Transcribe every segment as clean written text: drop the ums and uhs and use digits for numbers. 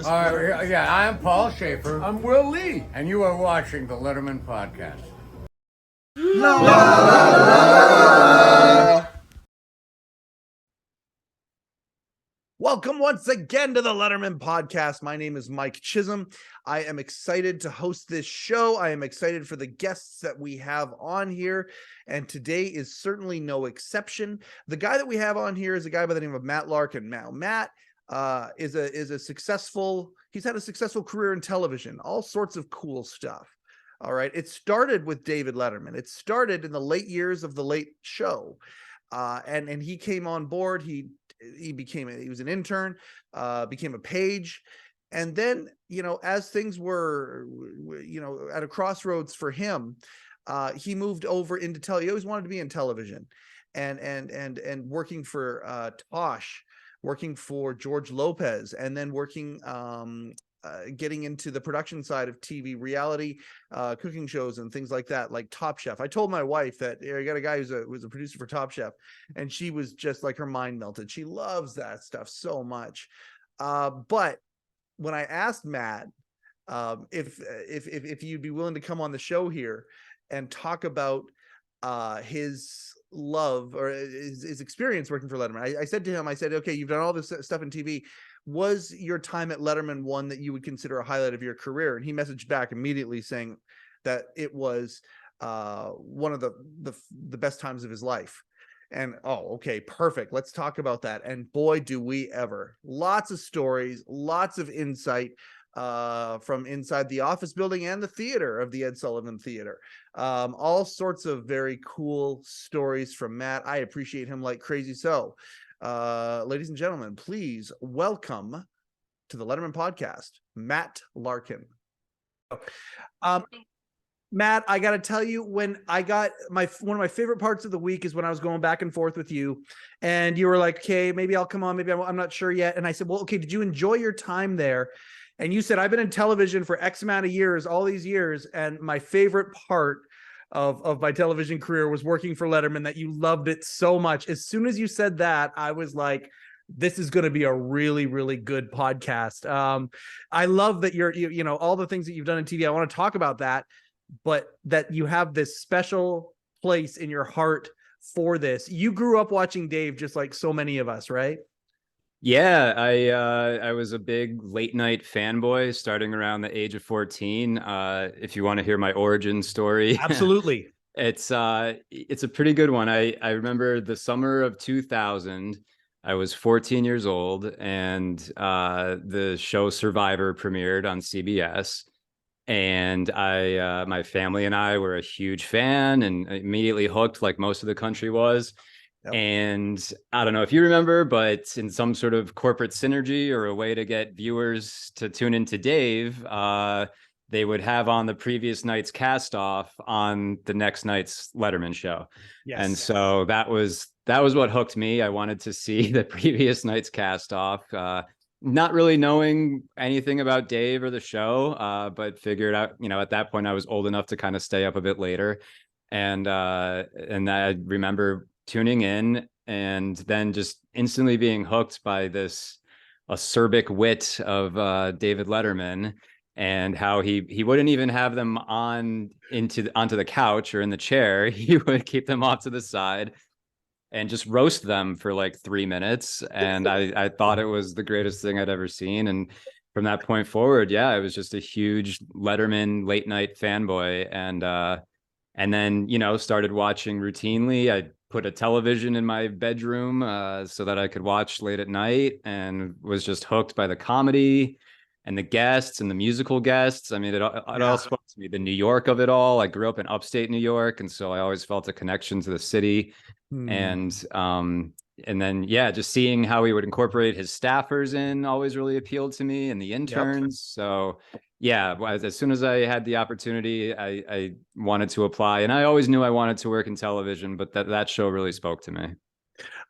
Yeah, I'm Paul Schaefer. I'm Will Lee. And you are watching the Letterman Podcast. Welcome once again to the Letterman Podcast. My name is Mike Chisholm. I am excited to host this show. I am excited for the guests that we have on here, and today is certainly no exception. The guy that we have on here is a guy by the name of Matt Larkin. Now, Matt is a successful. He's had a successful career in television, all sorts of cool stuff. All right, it started with David Letterman. It started in the late years of the Late Show, and he came on board. He was an intern, became a page, and then as things were at a crossroads for him, he moved over into he always wanted to be in television, and working for Tosh, working for George Lopez, and then working getting into the production side of TV, reality cooking shows and things like that, like Top Chef. I told my wife that I got a guy who was a producer for Top Chef, and she was just like, her mind melted. She loves that stuff so much. But when I asked Matt if you'd be willing to come on the show here and talk about his love or his experience working for Letterman, I said to him, I said, okay, you've done all this stuff in TV. Was your time at Letterman one that you would consider a highlight of your career? And he messaged back immediately saying that it was one of the best times of his life. And okay, perfect. Let's talk about that. And boy, do we ever. Lots of stories, lots of insight from inside the office building and the theater of the Ed Sullivan Theater. All sorts of very cool stories from Matt. I appreciate him like crazy. So ladies and gentlemen, please welcome to the Letterman Podcast, Matt Larkin. Matt, I got to tell you, when I got one of my favorite parts of the week is when I was going back and forth with you, and you were like, okay, maybe I'll come on, maybe I'm not sure yet. And I said, well, okay, did you enjoy your time there? And you said, I've been in television for X amount of years, all these years, and my favorite part of my television career was working for Letterman, that you loved it so much. As soon as you said that, I was like, this is going to be a really, really good podcast. I love that you're all the things that you've done in TV. I want to talk about that, but that you have this special place in your heart for this. You grew up watching Dave just like so many of us, right? Yeah, I was a big late night fanboy starting around the age of 14. If you want to hear my origin story. Absolutely. It's a pretty good one. I remember the summer of 2000. I was 14 years old, and the show Survivor premiered on CBS. And my family and I were a huge fan and immediately hooked, like most of the country was. Yep. And I don't know if you remember, but in some sort of corporate synergy or a way to get viewers to tune into Dave, they would have on the previous night's cast off on the next night's Letterman show. Yes. And so that was what hooked me. I wanted to see the previous night's cast off, not really knowing anything about Dave or the show, but figured out, at that point I was old enough to kind of stay up a bit later. And I remember tuning in and then just instantly being hooked by this acerbic wit of David Letterman, and how he wouldn't even have them onto the couch or in the chair. He would keep them off to the side and just roast them for like 3 minutes. And I thought it was the greatest thing I'd ever seen. And from that point forward, yeah, I was just a huge Letterman late night fanboy. And then, started watching routinely. I put a television in my bedroom so that I could watch late at night, and was just hooked by the comedy and the guests and the musical guests. I mean, it all spoke to me, the New York of it all. I grew up in upstate New York, and so I always felt a connection to the city. And then, yeah, just seeing how he would incorporate his staffers in always really appealed to me, and the interns. Yep. So yeah, as soon as I had the opportunity, I wanted to apply, and I always knew I wanted to work in television, but that show really spoke to me.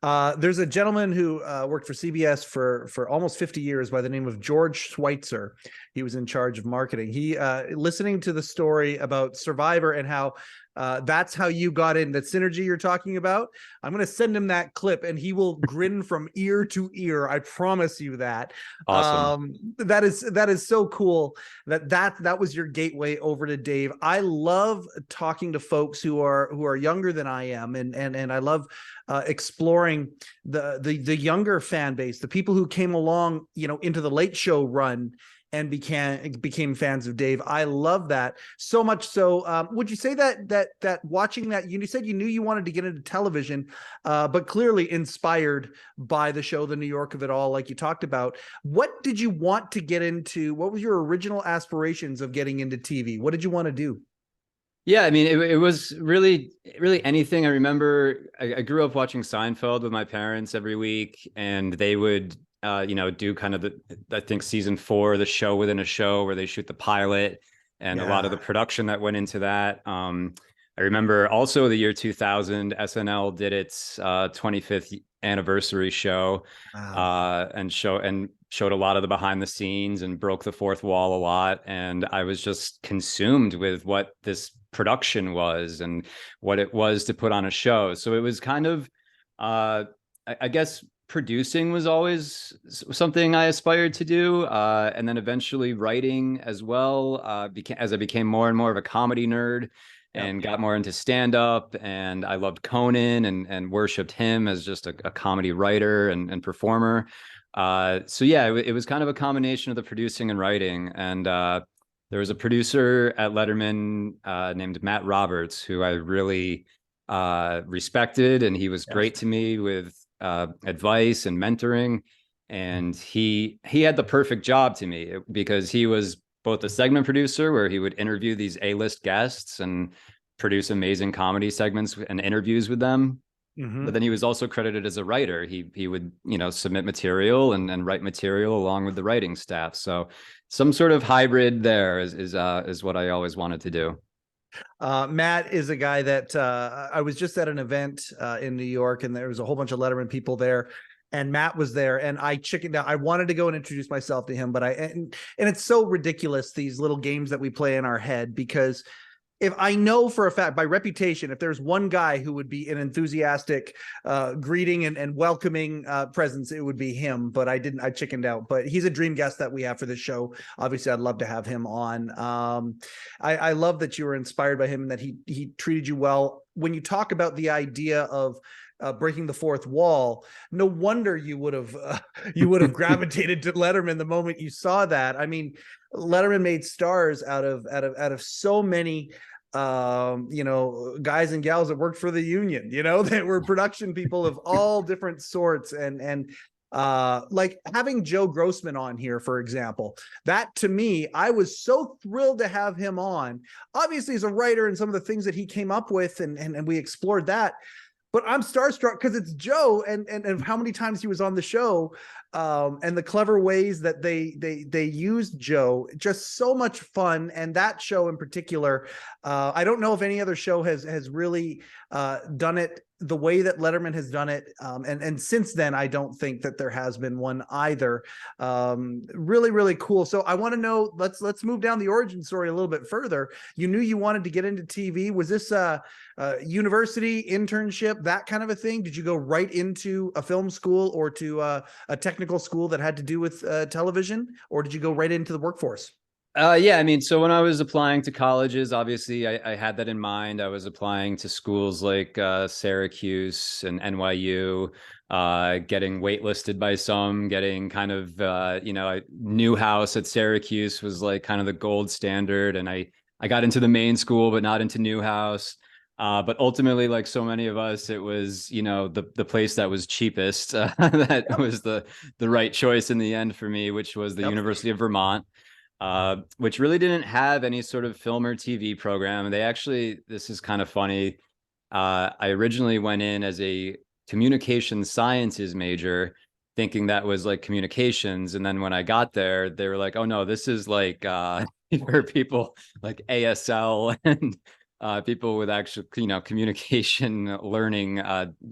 There's a gentleman who worked for CBS for almost 50 years by the name of George Schweitzer. He was in charge of marketing. He listening to the story about Survivor and how That's how you got in that synergy you're talking about. I'm going to send him that clip and he will grin from ear to ear. I promise you that. Awesome. That is so cool that was your gateway over to Dave. I love talking to folks who are younger than I am, and I love exploring the younger fan base, the people who came along, into the late show run and became fans of Dave. I love that so much. So would you say that watching that, you said you knew you wanted to get into television, but clearly inspired by the show, The New York of it all, like you talked about. What did you want to get into? What was your original aspirations of getting into TV? What did you want to do? Yeah, I mean, it was really anything. I remember I grew up watching Seinfeld with my parents every week, and they would do kind of I think season 4, the show within a show, where they shoot the pilot and a lot of the production that went into that. I remember also the year 2000, SNL did its 25th anniversary show. Wow. And showed a lot of the behind the scenes and broke the fourth wall a lot. And I was just consumed with what this production was and what it was to put on a show. So it was kind of, I guess, producing was always something I aspired to do. And then eventually writing as well, as I became more and more of a comedy nerd and got more into stand-up. And I loved Conan and worshipped him as just a comedy writer and performer. So yeah, it was kind of a combination of the producing and writing. And there was a producer at Letterman named Matt Roberts, who I really respected, and he was great to me with advice and mentoring. And he had the perfect job to me, because he was both a segment producer, where he would interview these A-list guests and produce amazing comedy segments and interviews with them. But then he was also credited as a writer. He would, submit material and write material along with the writing staff. So some sort of hybrid there is what I always wanted to do. Matt is a guy that I was just at an event in New York, and there was a whole bunch of Letterman people there, and Matt was there, and I chickened out. I wanted to go and introduce myself to him, but and it's so ridiculous, these little games that we play in our head, because if I know for a fact, by reputation, if there's one guy who would be an enthusiastic greeting and welcoming presence, it would be him. But I chickened out. But he's a dream guest that we have for this show. Obviously, I'd love to have him on. I love that you were inspired by him and that he treated you well. When you talk about the idea of breaking the fourth wall, no wonder you would have gravitated to Letterman the moment you saw that. I mean, Letterman made stars out of so many guys and gals that worked for the union, that were production people of all different sorts, and like having Joe Grossman on here, for example, that to me, I was so thrilled to have him on. Obviously, as a writer and some of the things that he came up with, and we explored that. But I'm starstruck because it's Joe, and how many times he was on the show, and the clever ways that they used Joe. Just so much fun. And that show in particular, I don't know if any other show has really done it the way that Letterman has done it. And since then, I don't think that there has been one either. Really, really cool. So I want to know, let's move down the origin story a little bit further. You knew you wanted to get into TV. Was this a university internship, that kind of a thing? Did you go right into a film school or to a technical school that had to do with television, or did you go right into the workforce? Yeah, I mean, so when I was applying to colleges, obviously I had that in mind. I was applying to schools like Syracuse and NYU, getting waitlisted by some, getting kind of, Newhouse at Syracuse was like kind of the gold standard. And I got into the main school, but not into Newhouse. But ultimately, like so many of us, it was, the place that was cheapest, that was the right choice in the end for me, which was the University of Vermont. Which really didn't have any sort of film or TV program. This is kind of funny. I originally went in as a communication sciences major, thinking that was like communications. And then when I got there, they were like, oh no, this is like for people like ASL and people with actual, communication learning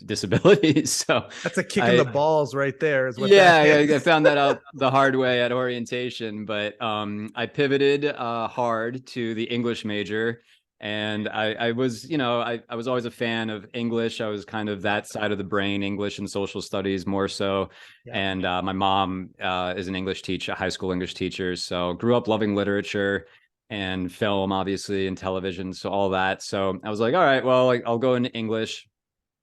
disabilities. So that's a kick in the balls right there. Is what I found that out the hard way at orientation. But I pivoted hard to the English major, And I was, I was always a fan of English. I was kind of that side of the brain, English and social studies more so. Yeah. And my mom is an English teacher, a high school English teacher. So grew up loving literature and film, obviously, and television. So all that. So I was like, all right, well, I'll go into English.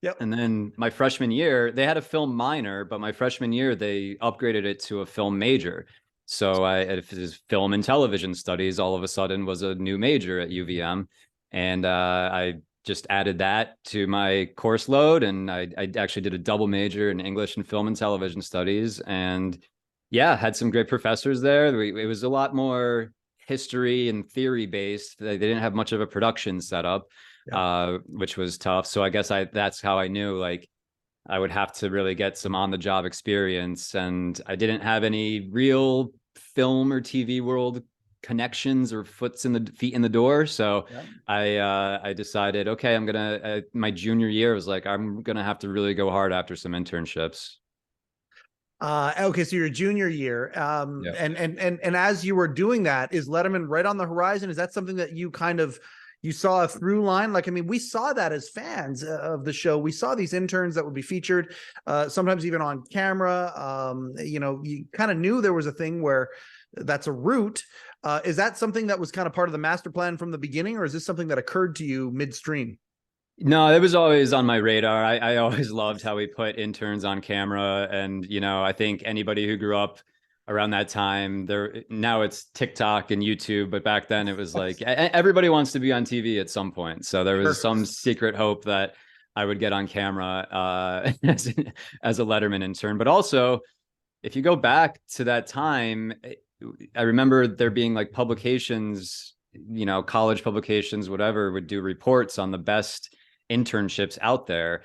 Yep. And then my freshman year, they had a film minor, but my freshman year, they upgraded it to a film major. So it was film and television studies, all of a sudden was a new major at UVM. And I just added that to my course load. And I actually did a double major in English and film and television studies. And yeah, had some great professors there. It was a lot more history and theory based. They didn't have much of a production setup, which was tough. So I guess that's how I knew like I would have to really get some on the job experience. And I didn't have any real film or TV world connections or feet in the door. So I decided, okay, I'm gonna my junior year was like, I'm gonna have to really go hard after some internships. Okay, so your junior year, and as you were doing that, is Letterman right on the horizon? Is that something that you kind of you saw a through line? Like, I mean, we saw that as fans of the show. We saw these interns that would be featured, sometimes even on camera. You kind of knew there was a thing where that's a route. Is that something that was kind of part of the master plan from the beginning, or is this something that occurred to you midstream? No, it was always on my radar. I always loved how we put interns on camera. And, I think anybody who grew up around that time, now it's TikTok and YouTube, but back then it was like everybody wants to be on TV at some point. So there was some secret hope that I would get on camera as a Letterman intern. But also, if you go back to that time, I remember there being like publications, college publications, whatever, would do reports on the best internships out there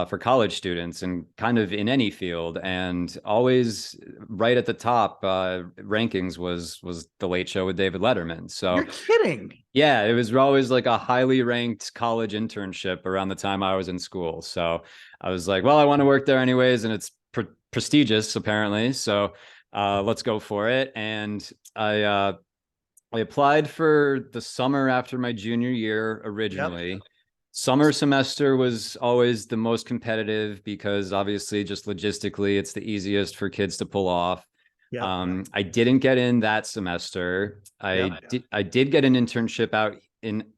for college students and kind of in any field. And always right at the top rankings was The Late Show with David Letterman. So you're kidding. Yeah, it was always like a highly ranked college internship around the time I was in school. So I was like, well, I want to work there anyways, and it's prestigious apparently. So let's go for it. And I applied for the summer after my junior year originally. Yep. Summer semester was always the most competitive because obviously just logistically, it's the easiest for kids to pull off. Yep. I didn't get in that semester. I did get an internship out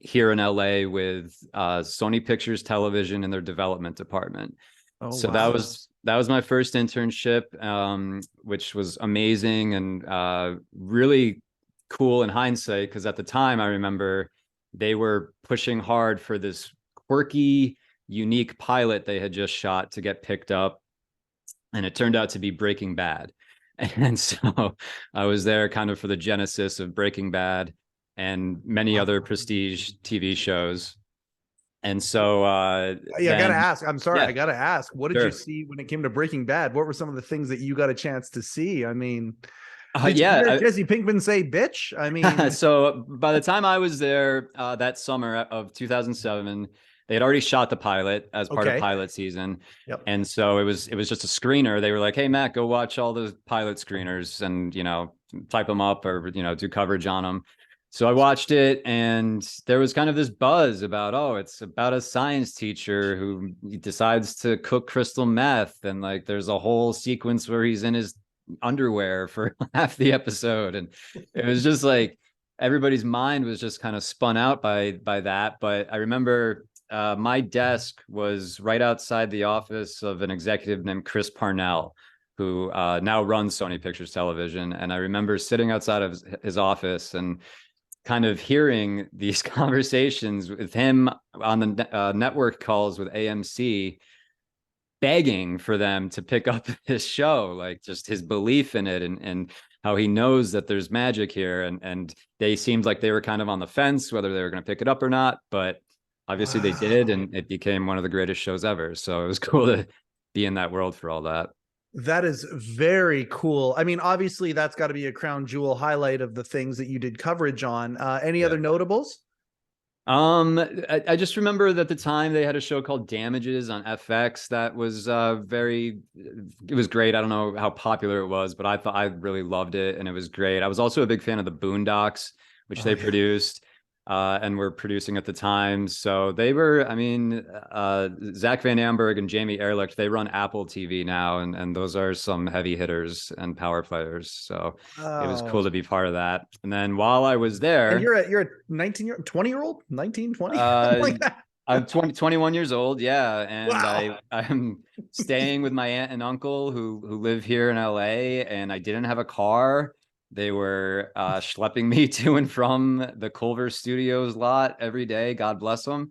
here in LA with Sony Pictures Television in their development department. So wow. That was my first internship, which was amazing and really cool in hindsight, because at the time I remember they were pushing hard for this quirky, unique pilot they had just shot to get picked up, and it turned out to be Breaking Bad. And so I was there kind of for the genesis of Breaking Bad and many other prestige TV shows. And so I gotta ask, I'm sorry, I gotta ask, what did you see when it came to Breaking Bad? What were some of the things that you got a chance to see? I mean, did you hear Jesse Pinkman say bitch? I mean, so by the time I was there that summer of 2007, they had already shot the pilot as part of pilot season. Yep. And so it was just a screener. They were like, hey, Matt, go watch all the pilot screeners and, type them up or, do coverage on them. So I watched it, and there was kind of this buzz about, oh, it's about a science teacher who decides to cook crystal meth. And like, there's a whole sequence where he's in his underwear for half the episode. And it was just like, everybody's mind was just kind of spun out by that. But I remember my desk was right outside the office of an executive named Chris Parnell, who now runs Sony Pictures Television. And I remember sitting outside of his office and kind of hearing these conversations with him on the network calls with AMC, begging for them to pick up this show, like just his belief in it and how he knows that there's magic here. And they seemed like they were kind of on the fence whether they were going to pick it up or not, but obviously they did, and it became one of the greatest shows ever. So it was cool to be in that world for all that. That is very cool. I mean, obviously that's got to be a crown jewel highlight of the things that you did coverage on. Any other notables? I just remember that at the time they had a show called Damages on FX that was it was great. I don't know how popular it was, but I really loved it, and it was great. I was also a big fan of the Boondocks, which they produced. and were producing at the time. So they were, I mean, Zach Van Amberg and Jamie Ehrlich, they run Apple TV now, and those are some heavy hitters and power players. So it was cool Oh, to be part of that. And then while I was and there, you're a 20-year-old, 19, 20, uh, like that. I'm 21 years old. Yeah. And Wow. I'm staying with my aunt and uncle who live here in LA, and I didn't have a car. They were schlepping me to and from the Culver Studios lot every day. God bless them.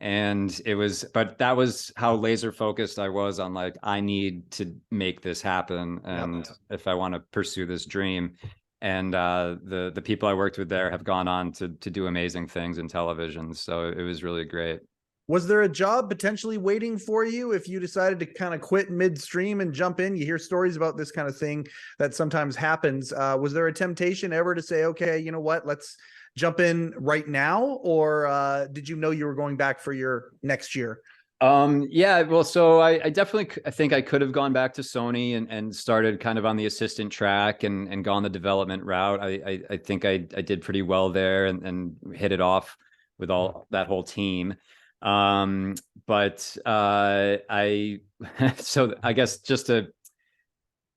And it was, but that was how laser focused I was on, like, I need to make this happen. Yep. And if I want to pursue this dream. And the people I worked with there have gone on to do amazing things in television. So it was really great. Was there a job potentially waiting for you if you decided to kind of quit midstream and jump in? You hear stories about this kind of thing that sometimes happens. Was there a temptation ever to say, okay, you know what, let's jump in right now? Or did you know you were going back for your next year? Yeah, well, so I definitely, I think I could have gone back to Sony and started kind of on the assistant track and gone the development route. I think I did pretty well there and hit it off with all that whole team. But I so I guess just to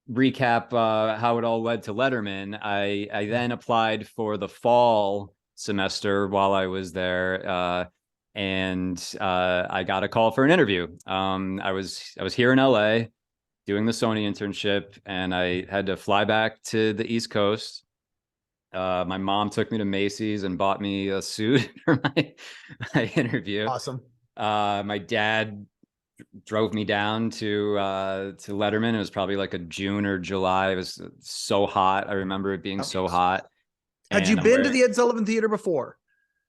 recap how it all led to Letterman, I then applied for the fall semester while I was there. And I got a call for an interview. I was here in LA doing the Sony internship, and I had to fly back to the East Coast. My mom took me to Macy's and bought me a suit for my interview. Awesome. My dad drove me down to Letterman. It was probably like a June or July. It was so hot. I remember it being so hot. Had you And been to the Ed Sullivan Theater before?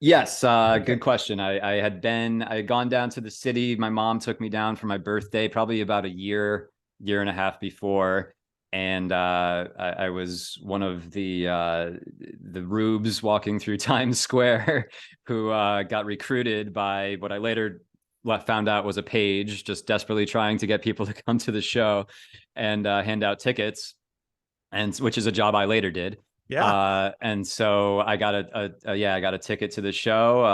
Yes, good question. I had gone down to the city. My mom took me down for my birthday, probably about a year and a half before. And I was one of the rubes walking through Times Square who got recruited by what I later found out was a page, just desperately trying to get people to come to the show and hand out tickets, and which is a job I later did. Yeah. And so I got I got a ticket to the show.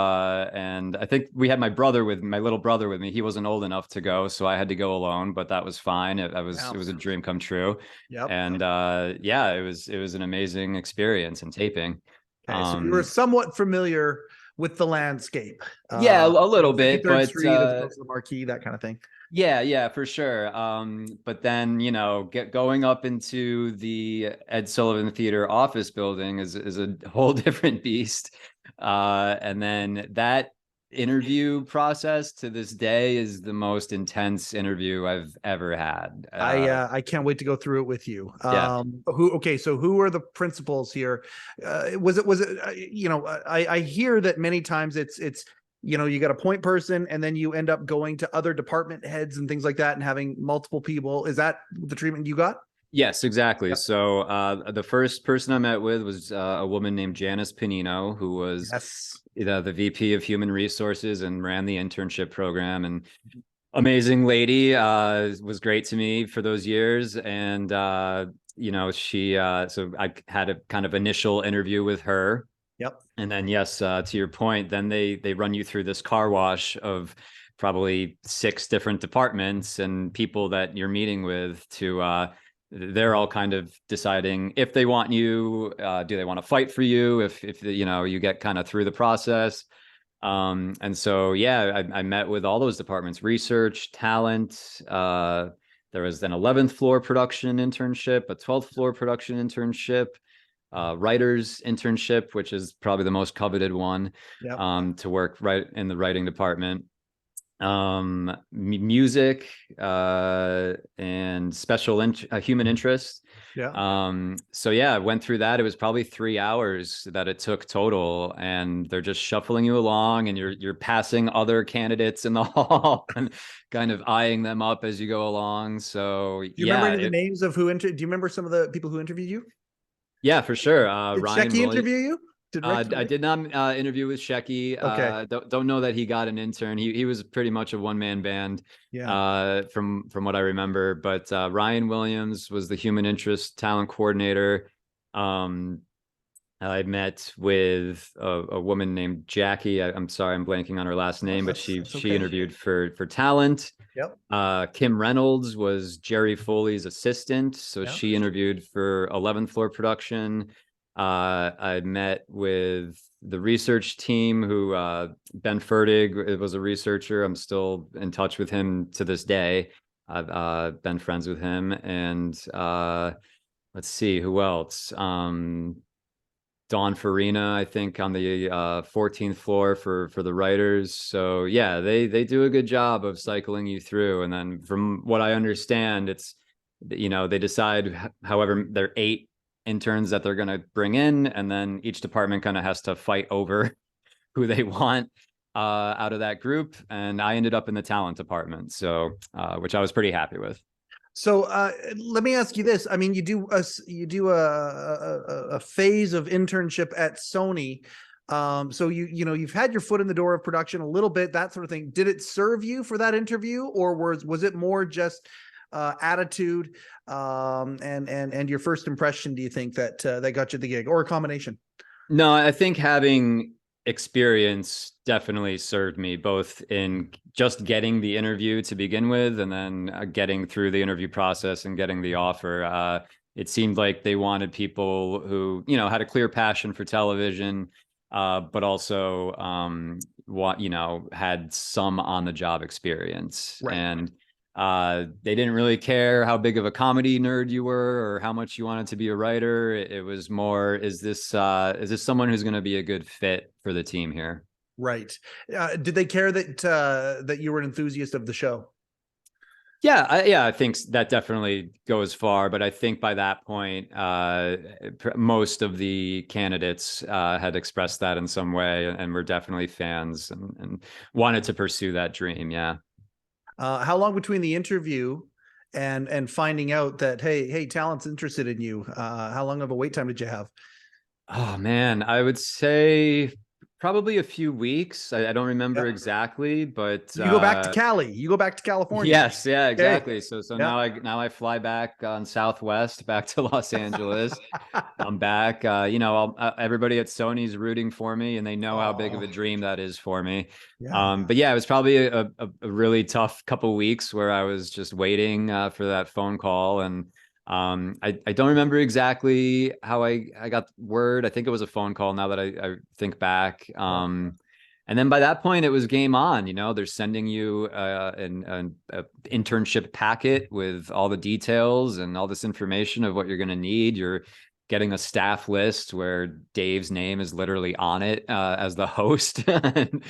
And I think we had my little brother with me. He wasn't old enough to go, so I had to go alone, but that was fine. It was a dream come true. Yep. And yeah, it was an amazing experience and taping. Okay, so you were somewhat familiar with the landscape. Yeah, a little bit, 53rd but Street as opposed to the Marquee, that kind of thing. yeah, for sure. But then, going up into the Ed Sullivan Theater office building is a whole different beast. And then that interview process to this day is the most intense interview I've ever had. I can't wait to go through it with you. Yeah. So who are the principals here? Was it I hear that many times it's you got a point person and then you end up going to other department heads and things like that and having multiple people. Is that the treatment you got? Yes, exactly. Yep. So the first person I met with was a woman named Janice Panino, who was the VP of Human Resources and ran the internship program. And amazing lady, was great to me for those years. And she so I had a kind of initial interview with her. Yep. And then, yes, to your point, then they run you through this car wash of probably 6 different departments and people that you're meeting with to they're all kind of deciding if they want you, do they want to fight for you if you get kind of through the process. And so, yeah, I met with all those departments: research, talent. There was an 11th floor production internship, a 12th floor production internship, writer's internship, which is probably the most coveted one. Yep. To work right in the writing department, music, and special human interest. Yeah. So yeah, I went through that. It was probably 3 hours that it took total, and they're just shuffling you along, and you're passing other candidates in the hall and kind of eyeing them up as you go along. So Do you remember any of the names of do you remember some of the people who interviewed you? Yeah, for sure. Did Ryan Shecky interview you? I did not interview with Shecky. Okay. Don't know that he got an intern. He was pretty much a one-man band. Yeah. From what I remember. But Ryan Williams was the human interest talent coordinator. I met with a woman named Jackie. I'm sorry, I'm blanking on her last name, but That's she okay. interviewed for talent. Yep. Kim Reynolds was Jerry Foley's assistant, so Yeah. she interviewed for 11th Floor production. I met with the research team who Ben Fertig was a researcher. I'm still in touch with him to this day. I've been friends with him, and let's see who else. Dawn Farina, I think, on the 14th floor for the writers. So yeah, they do a good job of cycling you through. And then from what I understand, it's, they decide however there are 8 interns that they're going to bring in, and then each department kind of has to fight over who they want out of that group. And I ended up in the talent department, so which I was pretty happy with. So let me ask you this. I mean, you do a phase of internship at Sony. So you've had your foot in the door of production a little bit, that sort of thing. Did it serve you for that interview, or was it more just attitude and your first impression? Do you think that that got you the gig, or a combination? No, I think having experience definitely served me, both in just getting the interview to begin with, and then getting through the interview process and getting the offer. It seemed like they wanted people who, had a clear passion for television, but also had some on the job experience. Right. And they didn't really care how big of a comedy nerd you were or how much you wanted to be a writer. It was more, is this someone who's going to be a good fit for the team here? Right. Did they care that that you were an enthusiast of the show? Yeah, I think that definitely goes far. But I think by that point, most of the candidates had expressed that in some way, and were definitely fans and wanted to pursue that dream. Yeah. How long between the interview and finding out that hey, talent's interested in you? How long of a wait time did you have? Oh man, I would say probably a few weeks. I don't remember Yep. exactly, but You go back to Cali. You go back to California. yes, yeah, exactly. Okay. So Yeah. now I fly back on Southwest back to Los Angeles. I'm back. Everybody at Sony's rooting for me, and they know how big of a dream that is for me. Yeah. But yeah, it was probably a really tough couple weeks where I was just waiting for that phone call. And I don't remember exactly how I got word. I think it was a phone call now that I think back. And then by that point, it was game on. They're sending you an internship packet with all the details and all this information of what you're going to need. You're getting a staff list where Dave's name is literally on it as the host. And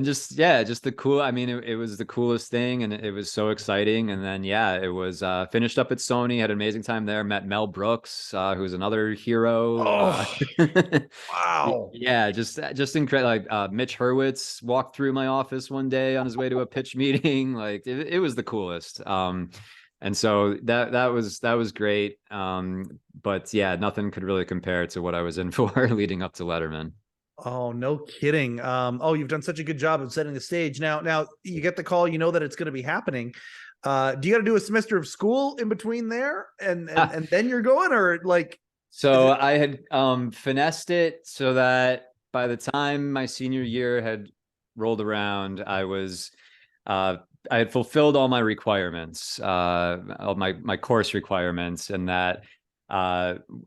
just the cool. I mean, it was the coolest thing, and it was so exciting. And then it was finished up at Sony. Had an amazing time there. Met Mel Brooks, who's another hero. Wow. Yeah, just incredible. Like Mitch Hurwitz walked through my office one day on his way to a pitch meeting. Like it was the coolest. And so that was great. But yeah, nothing could really compare to what I was in for leading up to Letterman. Oh, no kidding. You've done such a good job of setting the stage. Now you get the call, that it's going to be happening. Do you got to do a semester of school in between there and then you're going, or like? So I had finessed it so that by the time my senior year had rolled around, I had fulfilled all my requirements, all my course requirements, and that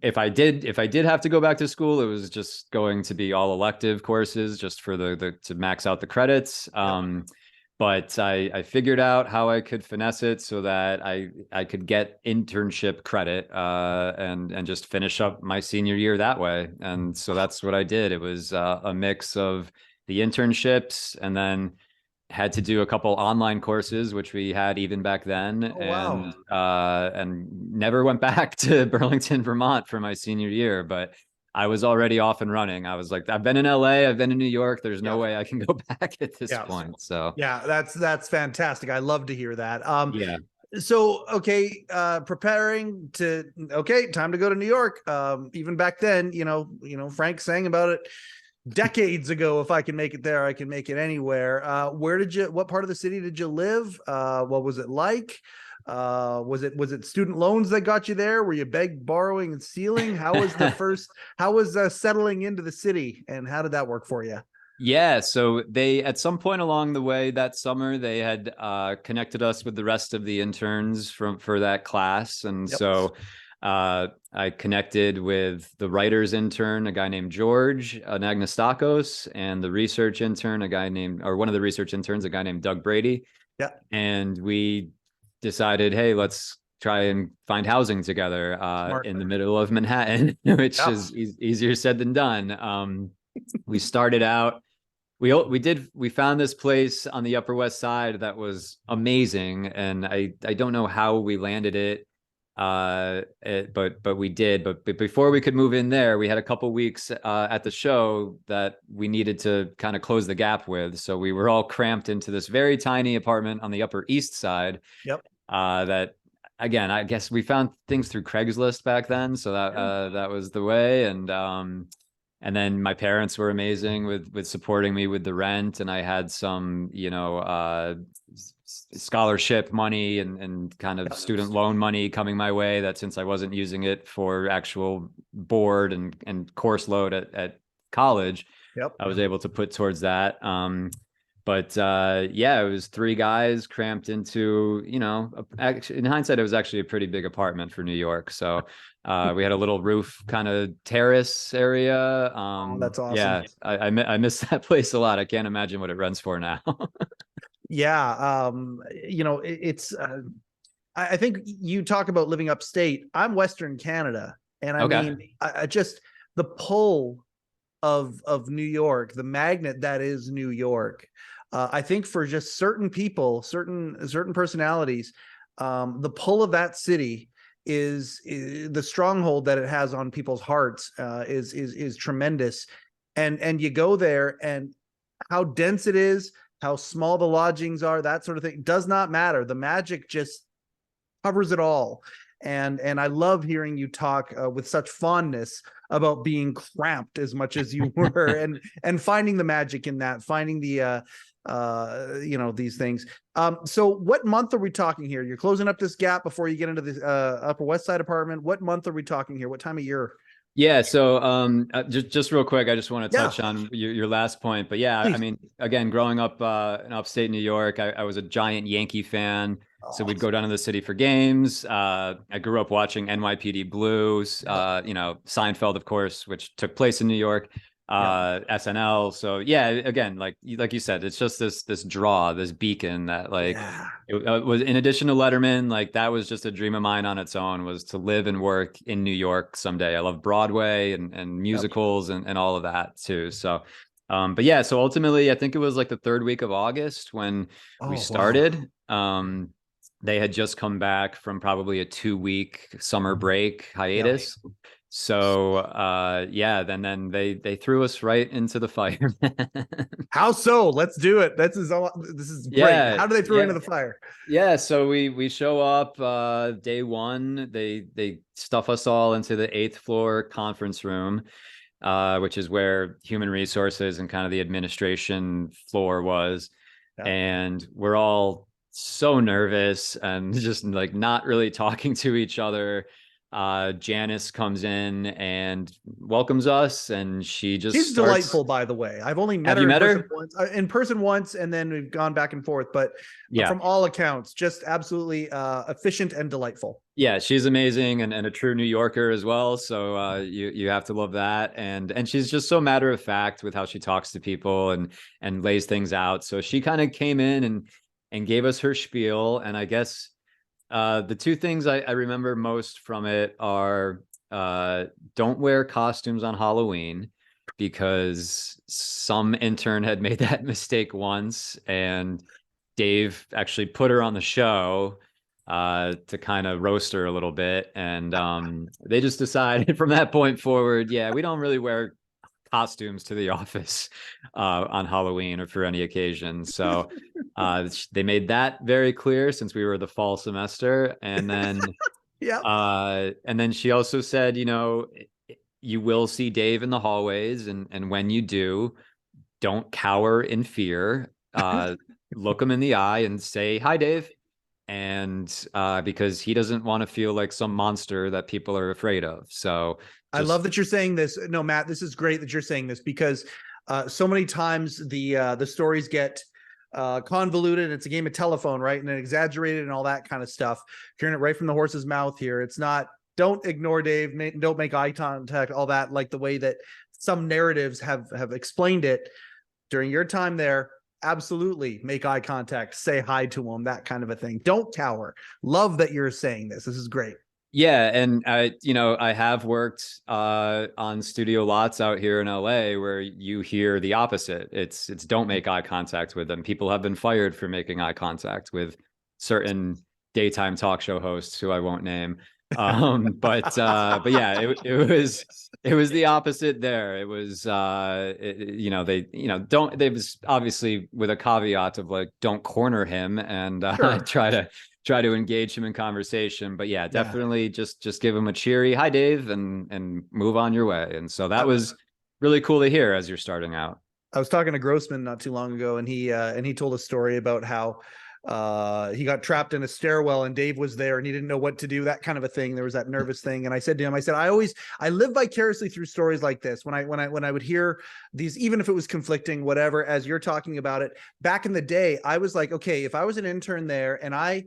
if I did have to go back to school, it was just going to be all elective courses, just for the to max out the credits. But I figured out how I could finesse it so that I could get internship credit and just finish up my senior year that way. And so that's what I did. It was a mix of the internships, and then had to do a couple online courses, which we had even back then. And never went back to Burlington, Vermont for my senior year. But I was already off and running. I was like, I've been in LA, I've been in New York. There's no way I can go back at this point. So yeah, that's fantastic. I love to hear that. yeah. So, preparing to, time to go to New York. Even back then, Frank sang about it decades ago. If I can make it there, I can make it anywhere. What part of the city did you live? What was it like? Was it student loans that got you there? Were you borrowing, and stealing? How was settling into the city, and how did that work for you? Yeah, so they at some point along the way that summer they had connected us with the rest of the interns for that class, and Yep. so I connected with the writer's intern, a guy named George Anagnostakos, and the research intern, one of the research interns, a guy named Doug Brady. Yeah. And we decided, hey, let's try and find housing together in the middle of Manhattan, which is easier said than done. We started out. We found this place on the Upper West Side that was amazing, and I don't know how we landed it, but we did. But before we could move in there, we had a couple weeks at the show that we needed to kind of close the gap with. So we were all cramped into this very tiny apartment on the Upper East Side. Yep. That again, I guess we found things through Craigslist back then, so that was the way. And then my parents were amazing with supporting me with the rent, and I had some, scholarship money and kind of student loan money coming my way, that since I wasn't using it for actual board and course load at college, I was able to put towards that. But it was three guys cramped into, actually, in hindsight, it was actually a pretty big apartment for New York. So we had a little roof kind of terrace area. That's awesome. Yeah, I miss that place a lot. I can't imagine what it rents for now. Yeah. It's, I think you talk about living upstate. I'm Western Canada. And I mean, I just, the pull of New York, the magnet that is New York. I think for just certain people, certain personalities, the pull of that city is the stronghold that it has on people's hearts is tremendous. And you go there, and how dense it is, how small the lodgings are, that sort of thing does not matter. The magic just covers it all. And I love hearing you talk with such fondness about being cramped as much as you were, and finding the magic in that, finding the these things. So what month are we talking here? You're closing up this gap before you get into the Upper West Side apartment. What month are we talking here? What time of year? Yeah, so just real quick, I just want to touch on your last point. But yeah, please. I mean, again, growing up in upstate New York, I was a giant Yankee fan. So we'd go down to the city for games. I grew up watching NYPD Blue, Seinfeld, of course, which took place in New York, SNL. So yeah, again, like you said, it's just this draw, this beacon that it was, in addition to Letterman, like that was just a dream of mine on its own, was to live and work in New York someday. I love Broadway and musicals and all of that too. So, but yeah, so ultimately, I think it was like the third week of August when we started. Wow. They had just come back from probably a 2-week summer break hiatus. Yep. So then they threw us right into the fire. How so? Let's do it. This is great. How do they throw into the fire? Yeah, so we show up day one. They stuff us all into the 8th floor conference room, which is where human resources and kind of the administration floor was. Yeah. And we're all so nervous and just like not really talking to each other. Janice comes in and welcomes us, and she's delightful, by the way. I've only met her in person once, and then we've gone back and forth, but from all accounts, just absolutely efficient and delightful. Yeah, she's amazing and a true New Yorker as well. So you have to love that. And she's just so matter of fact with how she talks to people and lays things out. So she kind of came in and gave us her spiel. And I guess the two things I remember most from it are don't wear costumes on Halloween, because some intern had made that mistake once, and Dave actually put her on the show to kind of roast her a little bit. And they just decided from that point forward, we don't really wear costumes to the office on Halloween or for any occasion. So they made that very clear since we were the fall semester. And then and then she also said, you will see Dave in the hallways, and when you do, don't cower in fear. Look him in the eye and say, "Hi, Dave." and because he doesn't want to feel like some monster that people are afraid of. So I love that you're saying this. No, Matt, this is great that you're saying this, because so many times the stories get convoluted. It's a game of telephone, right? And then exaggerated and all that kind of stuff. Hearing it right from the horse's mouth here. It's not, don't ignore Dave, don't make eye contact, all that, like the way that some narratives have explained it during your time there. Absolutely make eye contact, say hi to him, that kind of a thing. Don't cower. Love that you're saying this. This is great. Yeah, and I have worked on studio lots out here in LA where you hear the opposite. It's don't make eye contact with them. People have been fired for making eye contact with certain daytime talk show hosts who I won't name. But yeah, it was the opposite there. It was they was obviously with a caveat of like, don't corner him and Sure. try to engage him in conversation. But yeah, definitely just give him a cheery hi Dave and move on your way. And so that was really cool to hear as you're starting out. I was talking to Grossman not too long ago, and he told a story about how he got trapped in a stairwell and Dave was there and he didn't know what to do, that kind of a thing. There was that nervous thing. And I said to him, I live vicariously through stories like this. When I would hear these, even if it was conflicting, whatever, as you're talking about it, back in the day, I was like, okay, if I was an intern there and I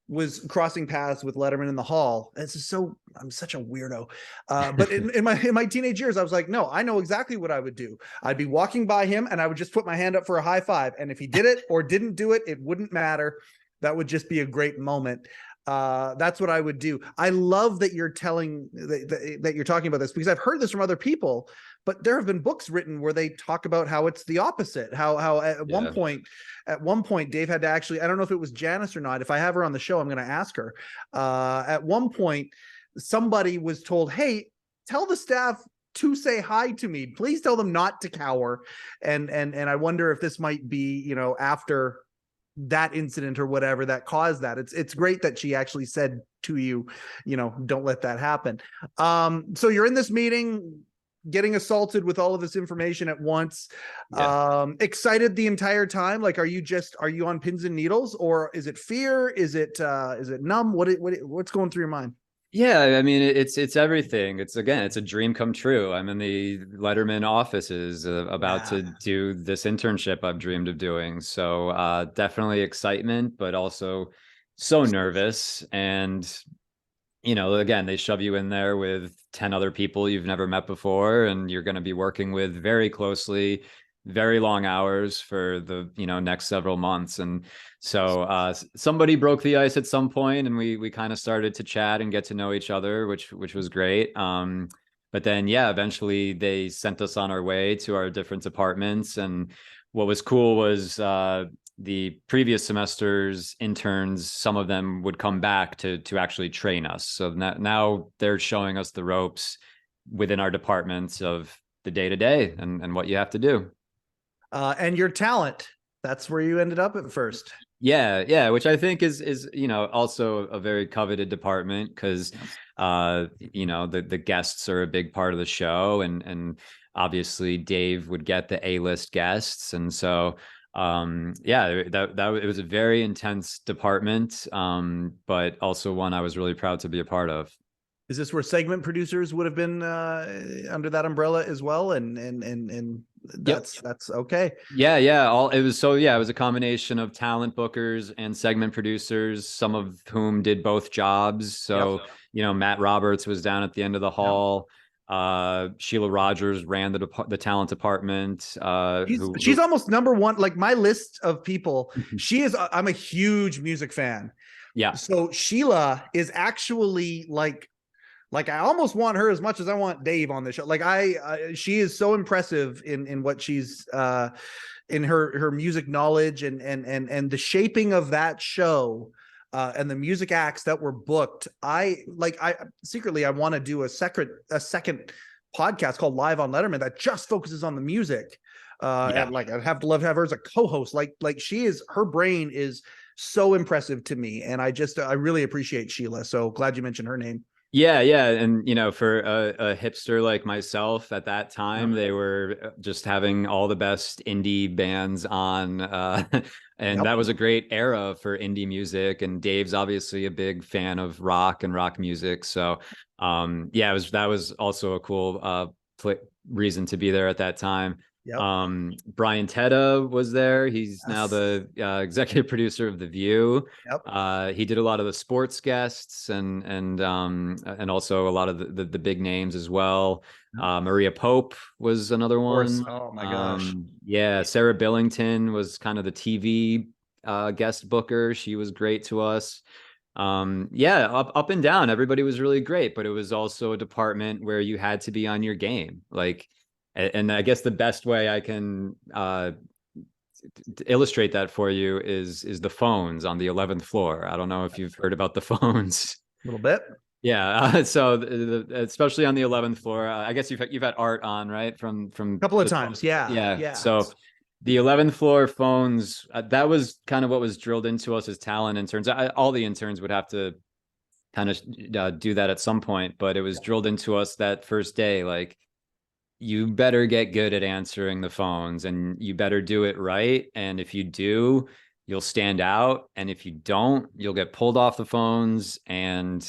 was crossing paths with Letterman in the hall. I'm such a weirdo. But in my teenage years, I was like, no, I know exactly what I would do. I'd be walking by him and I would just put my hand up for a high five. And if he did it or didn't do it, it wouldn't matter. That would just be a great moment. That's what I would do. I love that you're telling that you're talking about this, because I've heard this from other people, but there have been books written where they talk about how it's the opposite, how at one point Dave had to actually, I don't know if it was Janice or not. If I have her on the show, I'm going to ask her. At one point, somebody was told, hey, tell the staff to say hi to me. Please tell them not to cower. And I wonder if this might be, after that incident or whatever that caused that. It's great that she actually said to you, don't let that happen. So you're in this meeting, getting assaulted with all of this information at once. Excited the entire time. Like, are you on pins and needles, or is it fear? Is it numb? What's going through your mind? Yeah, I mean, it's everything. It's a dream come true. I'm in the Letterman offices about to do this internship I've dreamed of doing. So definitely excitement, but also so nervous. And, again, they shove you in there with 10 other people you've never met before, and you're going to be working with very closely, very long hours for the next several months. And so somebody broke the ice at some point, and we kind of started to chat and get to know each other, which was great. But then eventually they sent us on our way to our different departments. And what was cool was the previous semester's interns, some of them would come back to actually train us. So now they're showing us the ropes within our departments of the day-to-day and what you have to do. And your talent, that's where you ended up at first. Yeah, which I think is also a very coveted department, because the guests are a big part of the show, and obviously Dave would get the A-list guests, and so it was a very intense department, but also one I was really proud to be a part of. Is this where segment producers would have been under that umbrella as well? And that's okay. Yeah. It was a combination of talent bookers and segment producers, some of whom did both jobs. So, Matt Roberts was down at the end of the hall. Sheila Rogers ran the talent department. She's almost number one. Like, my list of people, I'm a huge music fan. Yeah. So Sheila is actually like I almost want her as much as I want Dave on the show. Like, she is so impressive in what she's in her music knowledge and the shaping of that show and the music acts that were booked. I secretly want to do a second podcast called Live on Letterman that just focuses on the music. And like, I'd love to have her as a co-host. Like her brain is so impressive to me, and I really appreciate Sheila. So glad you mentioned her name. Yeah, yeah. And, for a hipster like myself at that time, they were just having all the best indie bands on. And that was a great era for indie music. And Dave's obviously a big fan of rock and rock music. So, yeah, that was also a cool reason to be there at that time. Yep. Brian Tedda was there. He's now Yes. the executive producer of The View. Yep. He did a lot of the sports guests and also a lot of the big names as well. Maria Pope was another Of course. one. Oh my gosh. Yeah, Sarah Billington was kind of the TV guest booker. She was great to us. Yeah, up and down, everybody was really great, but it was also a department where you had to be on your game. Like, and I guess the best way I can to illustrate that for you is the phones on the 11th floor. I don't know if you've heard about the phones. A little bit. Yeah, so especially on the 11th floor, I guess you've had Art on, right? From A couple of times. Yeah. yeah. Yeah. So the 11th floor phones, that was kind of what was drilled into us as talent interns. All the interns would have to kind of do that at some point, but it was drilled into us that first day, like, you better get good at answering the phones and you better do it right. And if you do, you'll stand out. And if you don't, you'll get pulled off the phones and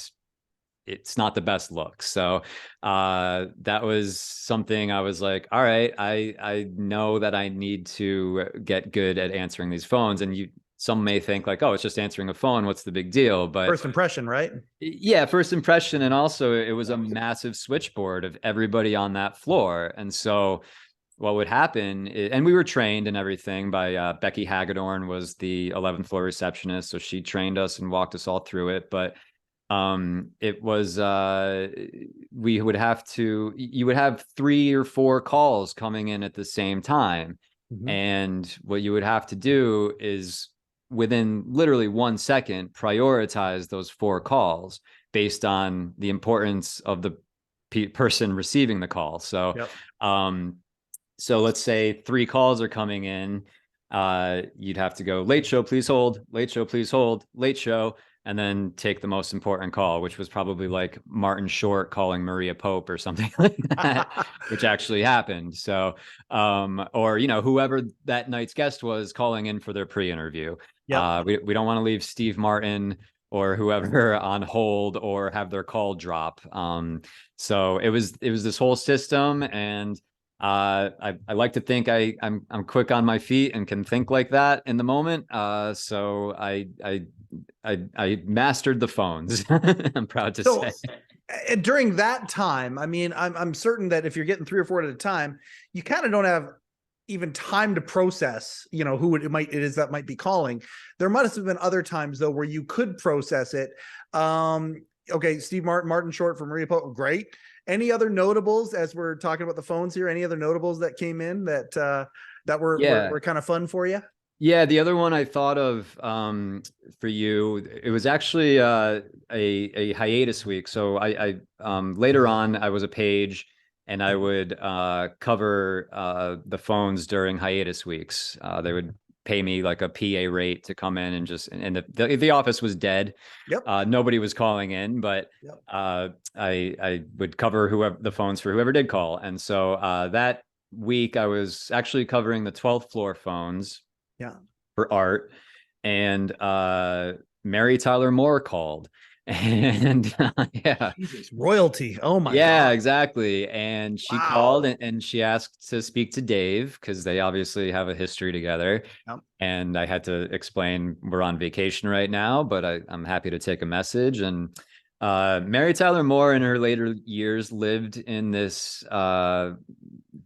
it's not the best look. So that was something I was like, all right, I know that I need to get good at answering these phones. And some may think like, oh, it's just answering a phone. What's the big deal? But first impression, right? Yeah, first impression. And also it was a massive switchboard of everybody on that floor. And so what would happen and we were trained and everything by Becky Hagedorn was the 11th floor receptionist. So she trained us and walked us all through it. But it was you would have 3 or 4 calls coming in at the same time. And what you would have to do is within literally 1 second prioritize those 4 calls based on the importance of the person receiving the call. So so let's say 3 calls are coming in, you'd have to go late show, please hold, late show, please hold, late show, and then take the most important call, which was probably like Martin Short calling Maria Pope or something like that, which actually happened. So, or, whoever that night's guest was calling in for their pre-interview. We don't want to leave Steve Martin or whoever on hold or have their call drop. So it was this whole system. And I like to think I'm quick on my feet and can think like that in the moment. So I mastered the phones. I'm proud to say. And during that time, I mean, I'm certain that if you're getting 3 or 4 at a time, you kind of don't have even time to process, who it is that might be calling. There must have been other times though where you could process it. Okay, Steve Martin Short from Maria Pope, great. Any other notables as we're talking about the phones here? Any other notables that came in that were kind of fun for you? Yeah, the other one I thought of for you, it was actually a hiatus week. So I later on I was a page and I would cover the phones during hiatus weeks. They would pay me like a PA rate to come in and the office was dead. Nobody was calling in, but I would cover whoever the phones for whoever did call. And so that week I was actually covering the 12th floor phones for Art, and Mary Tyler Moore called. And Jesus, royalty. Oh my God. God. Exactly. And she called and she asked to speak to Dave because they obviously have a history together. And I had to explain we're on vacation right now, but I'm happy to take a message. And Mary Tyler Moore in her later years lived in this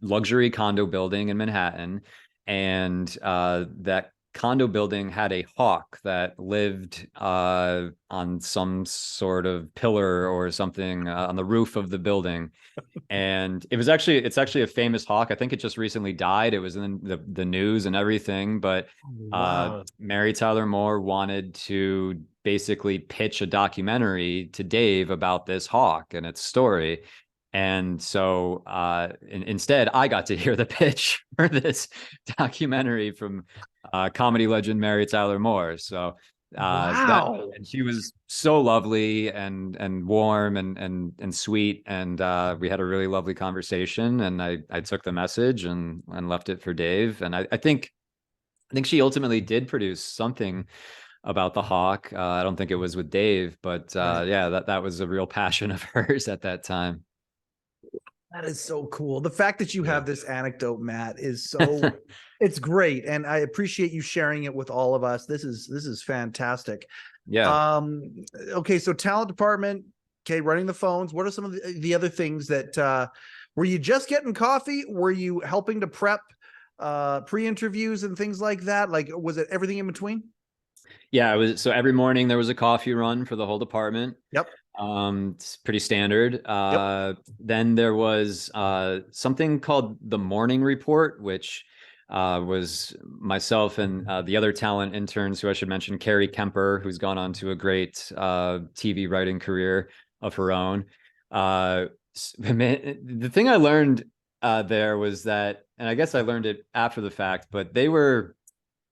luxury condo building in Manhattan. And that condo building had a hawk that lived on some sort of pillar or something on the roof of the building. And it's actually a famous hawk. I think it just recently died. It was in the news and everything. But Mary Tyler Moore wanted to basically pitch a documentary to Dave about this hawk and its story. And so instead, I got to hear the pitch for this documentary from comedy legend Mary Tyler Moore. So Wow. And she was so lovely and warm and sweet, and we had a really lovely conversation. And I took the message and left it for Dave. And I think she ultimately did produce something about the Hawk. I don't think it was with Dave, but Right. yeah, that was a real passion of hers at that time. That is so cool. The fact that you Yeah. have this anecdote, Matt, is so it's great. And I appreciate you sharing it with all of us. This is fantastic. Yeah. Okay, so talent department, okay, running the phones. What are some of the other things that were you just getting coffee? Were you helping to prep pre-interviews and things like that? Like, was it everything in between? Yeah, it was. So every morning there was a coffee run for the whole department. Yep. It's pretty standard. Yep. Then there was something called the morning report, which was myself and the other talent interns, who I should mention, Carrie Kemper, who's gone on to a great TV writing career of her own. The thing I learned there was that, and I guess I learned it after the fact, but they were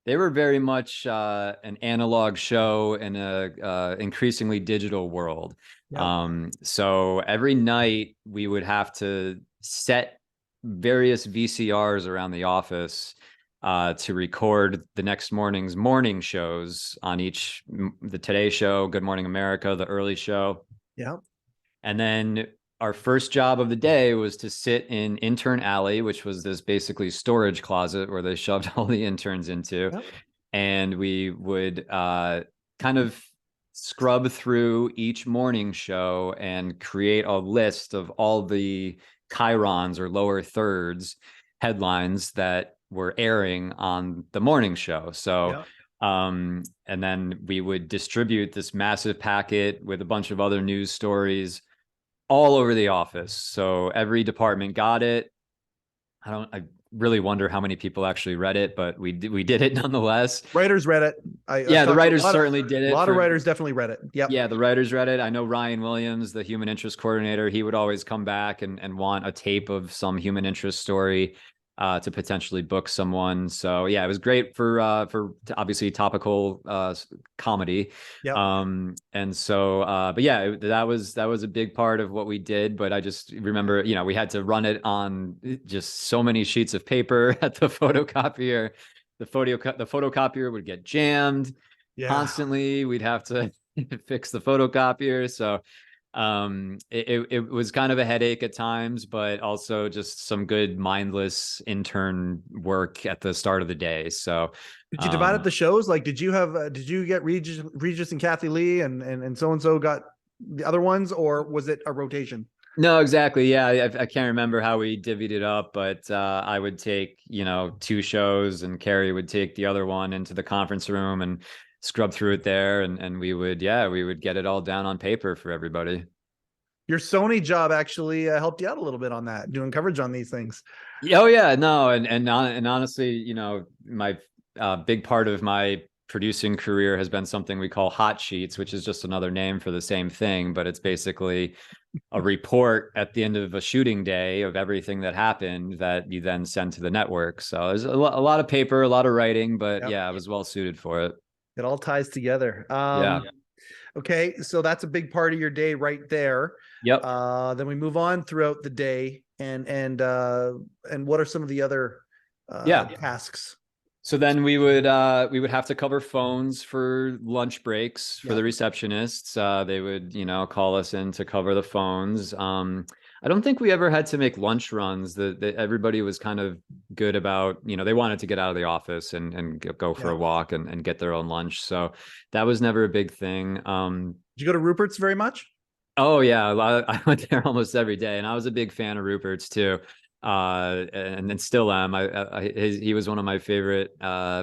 very much an analog show in a increasingly digital world. Yep. So every night we would have to set various VCRs around the office to record the next morning's morning shows on the Today Show, Good Morning America, the early show. Yep. And then our first job of the day was to sit in Intern Alley, which was this basically storage closet where they shoved all the interns into. Yep. And we would kind of scrub through each morning show and create a list of all the chyrons or lower thirds headlines that were airing on the morning show. So Yep. and then we would distribute this massive packet with a bunch of other news stories all over the office. So every department got it. I really wonder how many people actually read it, but we did it nonetheless. Writers read it. Yeah, the writers certainly did it. A lot of writers definitely read it. Yep. Yeah, the writers read it. I know Ryan Williams, the human interest coordinator, he would always come back and want a tape of some human interest story to potentially book someone. So yeah, it was great for obviously topical comedy. Yep. And so but yeah, that was a big part of what we did. But I just remember, we had to run it on just so many sheets of paper at the photocopier. The photocopier would get jammed constantly. We'd have to fix the photocopier. So it was kind of a headache at times, but also just some good mindless intern work at the start of the day. So did you divide up the shows? Like, did you get Regis and Kathy Lee and so got the other ones, or was it a rotation? No, exactly. Yeah, I can't remember how we divvied it up, but I would take, 2 shows and Carrie would take the other one into the conference room and scrub through it there. And we would get it all down on paper for everybody. Your Sony job actually helped you out a little bit on that, doing coverage on these things. Oh yeah, no. And honestly, my big part of my producing career has been something we call hot sheets, which is just another name for the same thing, but it's basically a report at the end of a shooting day of everything that happened that you then send to the network. So there's a lot of paper, a lot of writing, but Yep. yeah, I was well suited for it. It all ties together. Yeah. Okay, so that's a big part of your day right there. Yep. Then we move on throughout the day, and what are some of the other tasks? So then we would have to cover phones for lunch breaks for the receptionists. They would, call us in to cover the phones. I don't think we ever had to make lunch runs. That everybody was kind of good about, they wanted to get out of the office and go for a walk and get their own lunch. So that was never a big thing. Did you go to Rupert's very much? Oh yeah, I went there almost every day, and I was a big fan of Rupert's too. And still am. He was one of my favorite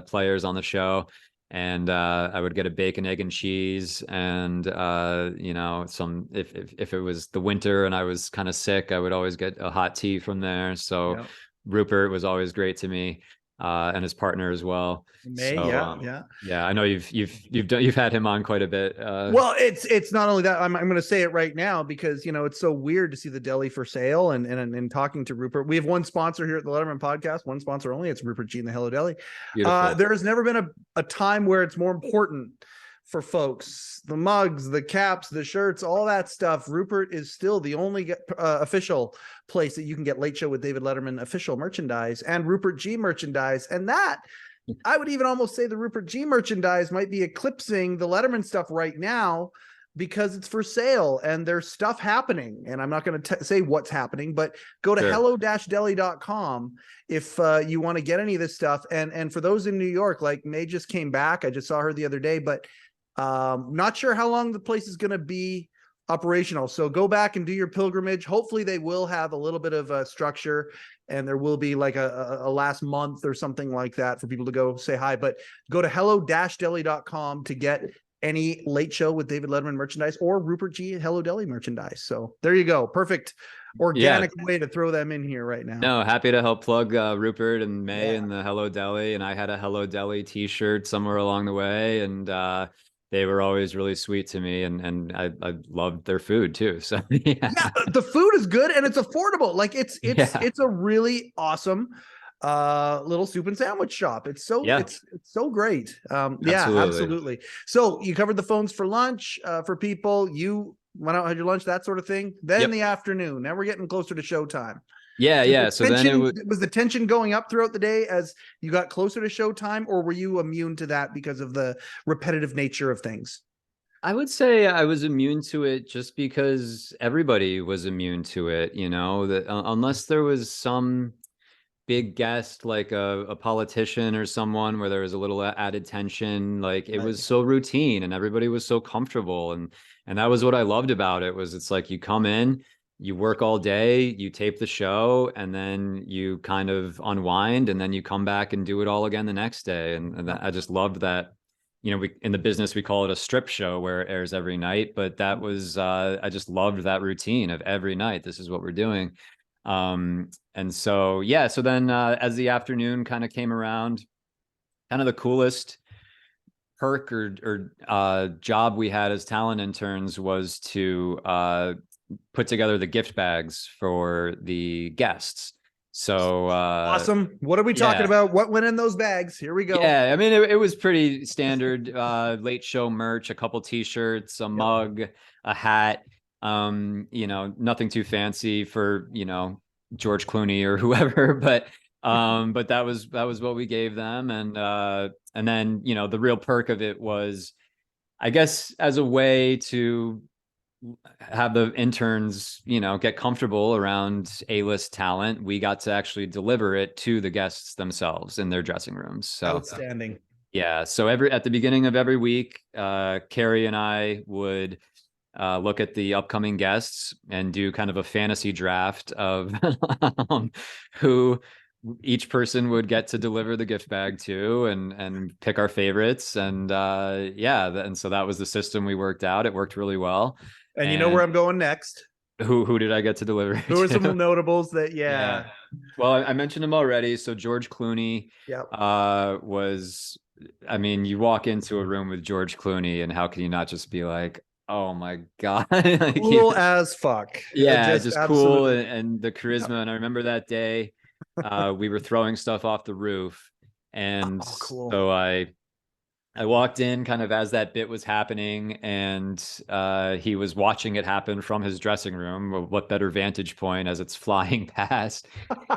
players on the show, and I would get a bacon, egg, and cheese, and some if it was the winter and I was kind of sick, I would always get a hot tea from there. So Rupert was always great to me, and his partner as well. Yeah. I know you've had him on quite a bit. Well, it's not only that. I'm going to say it right now because it's so weird to see the deli for sale and talking to Rupert. We have one sponsor here at the Letterman podcast, one sponsor only. It's Rupert G and the Hello Deli. There has never been a time where it's more important for folks. The mugs, the caps, the shirts, all that stuff. Rupert is still the only official place that you can get Late Show with David Letterman official merchandise and Rupert G merchandise. And that, I would even almost say the Rupert G merchandise might be eclipsing the Letterman stuff right now because it's for sale and there's stuff happening. And I'm not going to say what's happening, but go to hello-deli.com if you want to get any of this stuff. And for those in New York, like May just came back. I just saw her the other day, but not sure how long the place is going to be operational. So go back and do your pilgrimage. Hopefully they will have a little bit of a structure and there will be like a last month or something like that for people to go say hi, but go to hello-deli.com to get any Late Show with David Letterman merchandise or Rupert G Hello Deli merchandise. So there you go. Perfect organic way to throw them in here right now. No, happy to help plug Rupert and May and the Hello Deli. And I had a Hello Deli t-shirt somewhere along the way. And they were always really sweet to me. And I loved their food too. So yeah, the food is good and it's affordable. Like it's a really awesome little soup and sandwich shop. It's so it's so great. Absolutely. So you covered the phones for lunch for people. You went out, had your lunch, that sort of thing. Then the afternoon. Now we're getting closer to showtime. So then was the tension going up throughout the day as you got closer to showtime, or were you immune to that because of the repetitive nature of things? I would say I was immune to it just because everybody was immune to it, you know, that unless there was some big guest like a politician or someone where there was a little added tension, like it was so routine and everybody was so comfortable, and that was what I loved about it. Was it's like you come in, you work all day, you tape the show, and then you kind of unwind, and then you come back and do it all again the next day. And I just loved that. You know, we in the business we call it a strip show where it airs every night, but that was I just loved that routine of every night this is what we're doing. And so so then as the afternoon kind of came around, kind of the coolest perk or job we had as talent interns was to put together the gift bags for the guests. So awesome. What are we talking about? What went in those bags? Here we go. Yeah, I mean it was pretty standard Late Show merch, a couple t-shirts, a mug, a hat. You know, nothing too fancy for, you know, George Clooney or whoever, but that was what we gave them. And then, you know, the real perk of it was, I guess, as a way to have the interns, you know, get comfortable around A-list talent, we got to actually deliver it to the guests themselves in their dressing rooms. So outstanding. Yeah. So at the beginning of every week, Carrie and I would look at the upcoming guests and do kind of a fantasy draft of who each person would get to deliver the gift bag to, and pick our favorites. And and so that was the system we worked out. It worked really well. And you know where I'm going next. Who did I get to deliver? Who are some notables that Well, I mentioned him already. So George Clooney was, I mean, you walk into a room with George Clooney and how can you not just be like, oh my God. Like, cool as fuck. Yeah, just cool, and the charisma. And I remember that day we were throwing stuff off the roof, and so I walked in kind of as that bit was happening, and he was watching it happen from his dressing room. What better vantage point as it's flying past?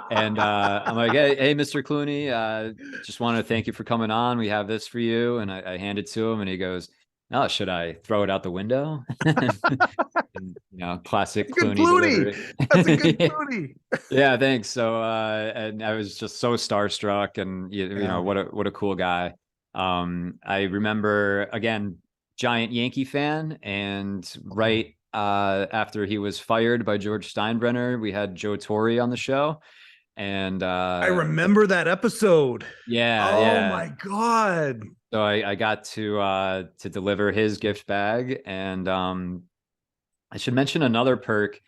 And I'm like, hey, Mr. Clooney, just want to thank you for coming on. We have this for you. And I hand it to him, and he goes, "Oh, should I throw it out the window?" And, you know, classic Clooney delivery. That's a good Clooney. Yeah, thanks. So and I was just so starstruck, and you know, what a cool guy. I remember, again, giant Yankee fan, and right after he was fired by George Steinbrenner, we had Joe Torre on the show. And I remember that episode. Yeah. My God. So I got to deliver his gift bag. And I should mention another perk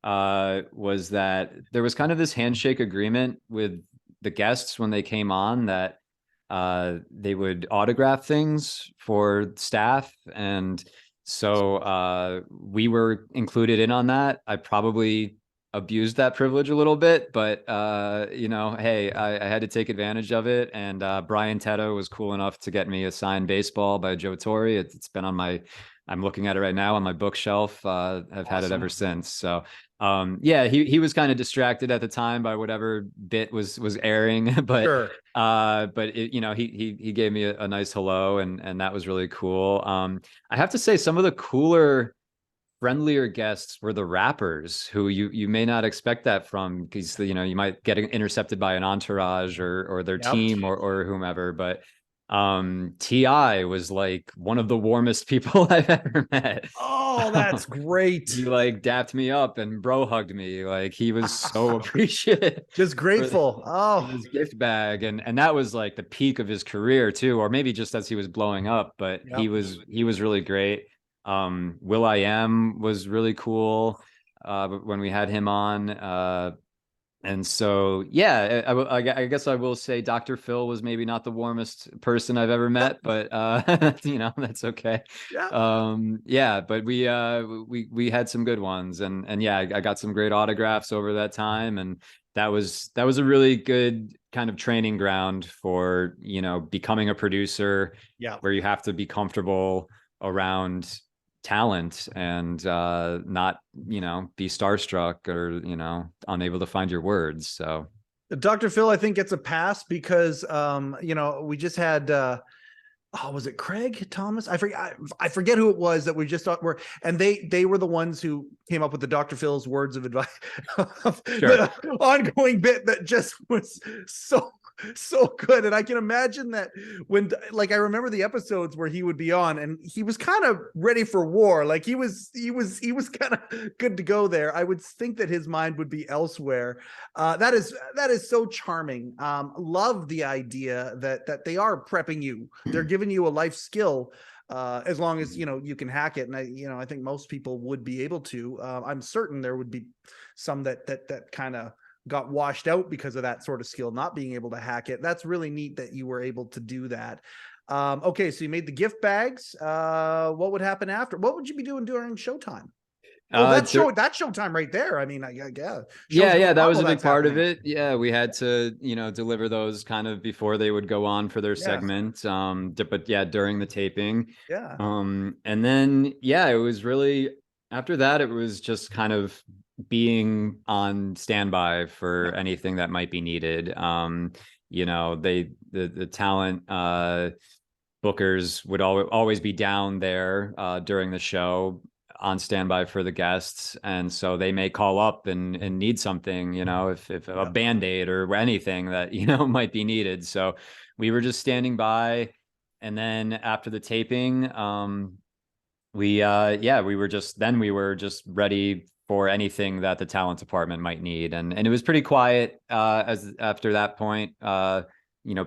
was that there was kind of this handshake agreement with the guests when they came on that they would autograph things for staff. And so we were included in on that. I probably abused that privilege a little bit, but hey, I had to take advantage of it. And Brian Teta was cool enough to get me a signed baseball by Joe Torre. It's been on I'm looking at it right now on my bookshelf. I've had it ever since. So he was kind of distracted at the time by whatever bit was airing, but Sure. He gave me a nice hello, and that was really cool. I have to say, some of the cooler, friendlier guests were the rappers, who you may not expect that from, because you might get intercepted by an entourage or their team or whomever, but T.I. was like one of the warmest people I've ever met. Oh, that's great. He like dapped me up and bro hugged me. Like, he was so appreciative. Just grateful. For his gift bag. And that was like the peak of his career too, or maybe just as he was blowing up, but he was really great. Will.i.am was really cool when we had him on. And so, I guess I will say Dr. Phil was maybe not the warmest person I've ever met, but that's okay. But we had some good ones, and I got some great autographs over that time, and that was a really good kind of training ground for becoming a producer, where you have to be comfortable around talent and not be starstruck or unable to find your words. So Dr. Phil, I think, gets a pass because we just had was it Craig Thomas? I forget who it was that we just thought were, and they were the ones who came up with the Dr. Phil's words of advice, the ongoing bit that just was so good. And I can imagine that when, like, I remember the episodes where he would be on and he was kind of ready for war. Like he was kind of good to go there. I would think that his mind would be elsewhere. That is so charming. Love the idea that they are prepping you. They're giving you a life skill, as long as you can hack it. And I think most people would be able to. I'm certain there would be some that kind of got washed out because of that sort of skill, not being able to hack it. That's really neat that you were able to do that. Okay, so you made the gift bags. What would happen after? What would you be doing during showtime? Oh, that's showtime right there. I mean, that was a big part of it. Yeah, we had to, deliver those kind of before they would go on for their segment. But during the taping. Yeah. And then it was really, after that, it was just kind of being on standby for anything that might be needed. The talent bookers would always be down there during the show, on standby for the guests, and so they may call up and need something, if a Band-Aid or anything that might be needed. So we were just standing by, and then after the taping, we were just ready for anything that the talent department might need, and it was pretty quiet as after that point.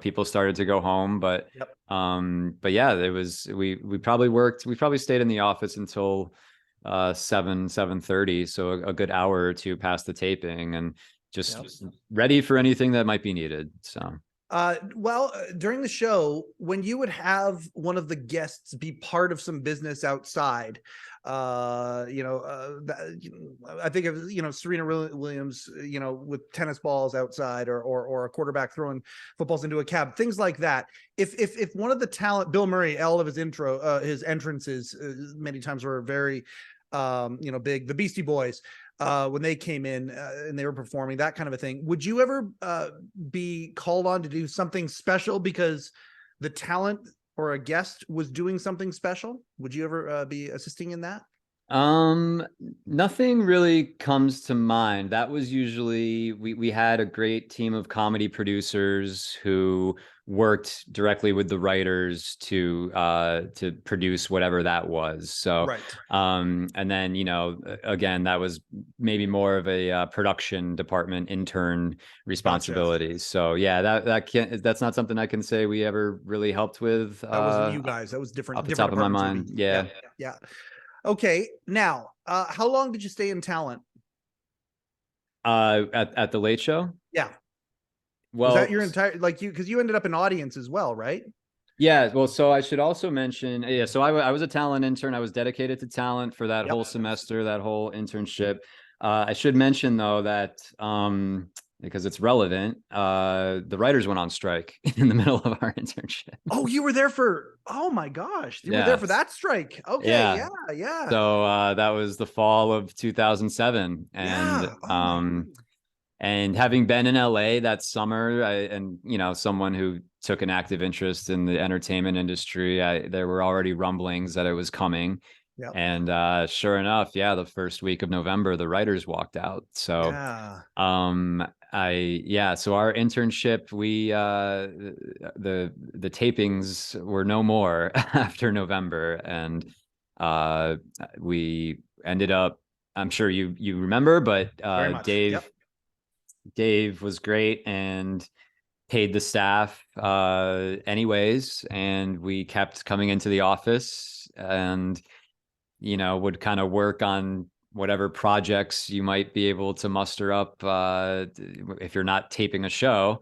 People started to go home, but it was we probably stayed in the office until 7:30, so a good hour or two past the taping, and just ready for anything that might be needed. So during the show, when you would have one of the guests be part of some business outside, I think of Serena Williams, with tennis balls outside, or a quarterback throwing footballs into a cab, things like that. If one of the talent, Bill Murray, all of his his entrances many times were very big. The Beastie Boys, when they came in and they were performing, that kind of a thing. Would you ever be called on to do something special because the talent or a guest was doing something special? Would you ever be assisting in that? Nothing really comes to mind. That was usually, we had a great team of comedy producers who worked directly with the writers to produce whatever that was. So, and then, again, that was maybe more of a production department intern responsibility. Gotcha. So that's not something I can say we ever really helped with. That wasn't you guys. That was different. Off the top of my mind. Yeah. Okay. Now, how long did you stay in talent? At the Late Show? Yeah. Well, was that your entire, because you ended up in audience as well, right? Yeah. Well, so I should also mention, so I was a talent intern. I was dedicated to talent for that whole semester, that whole internship. I should mention though that because it's relevant, the writers went on strike in the middle of our internship. Oh, you were there for, oh my gosh, you were there for Yes. that strike. Okay, Yeah. yeah. So that was the fall of 2007, Yeah. Oh my God. and having been in LA that summer, and someone who took an active interest in the entertainment industry, there were already rumblings that it was coming. Yep. And sure enough, yeah, the first week of November, the writers walked out. So Yeah. so our internship, the tapings were no more after November, and we ended up, I'm sure you remember, but Very much. Yep. Dave was great and paid the staff anyways, and we kept coming into the office and would kind of work on whatever projects you might be able to muster up if you're not taping a show.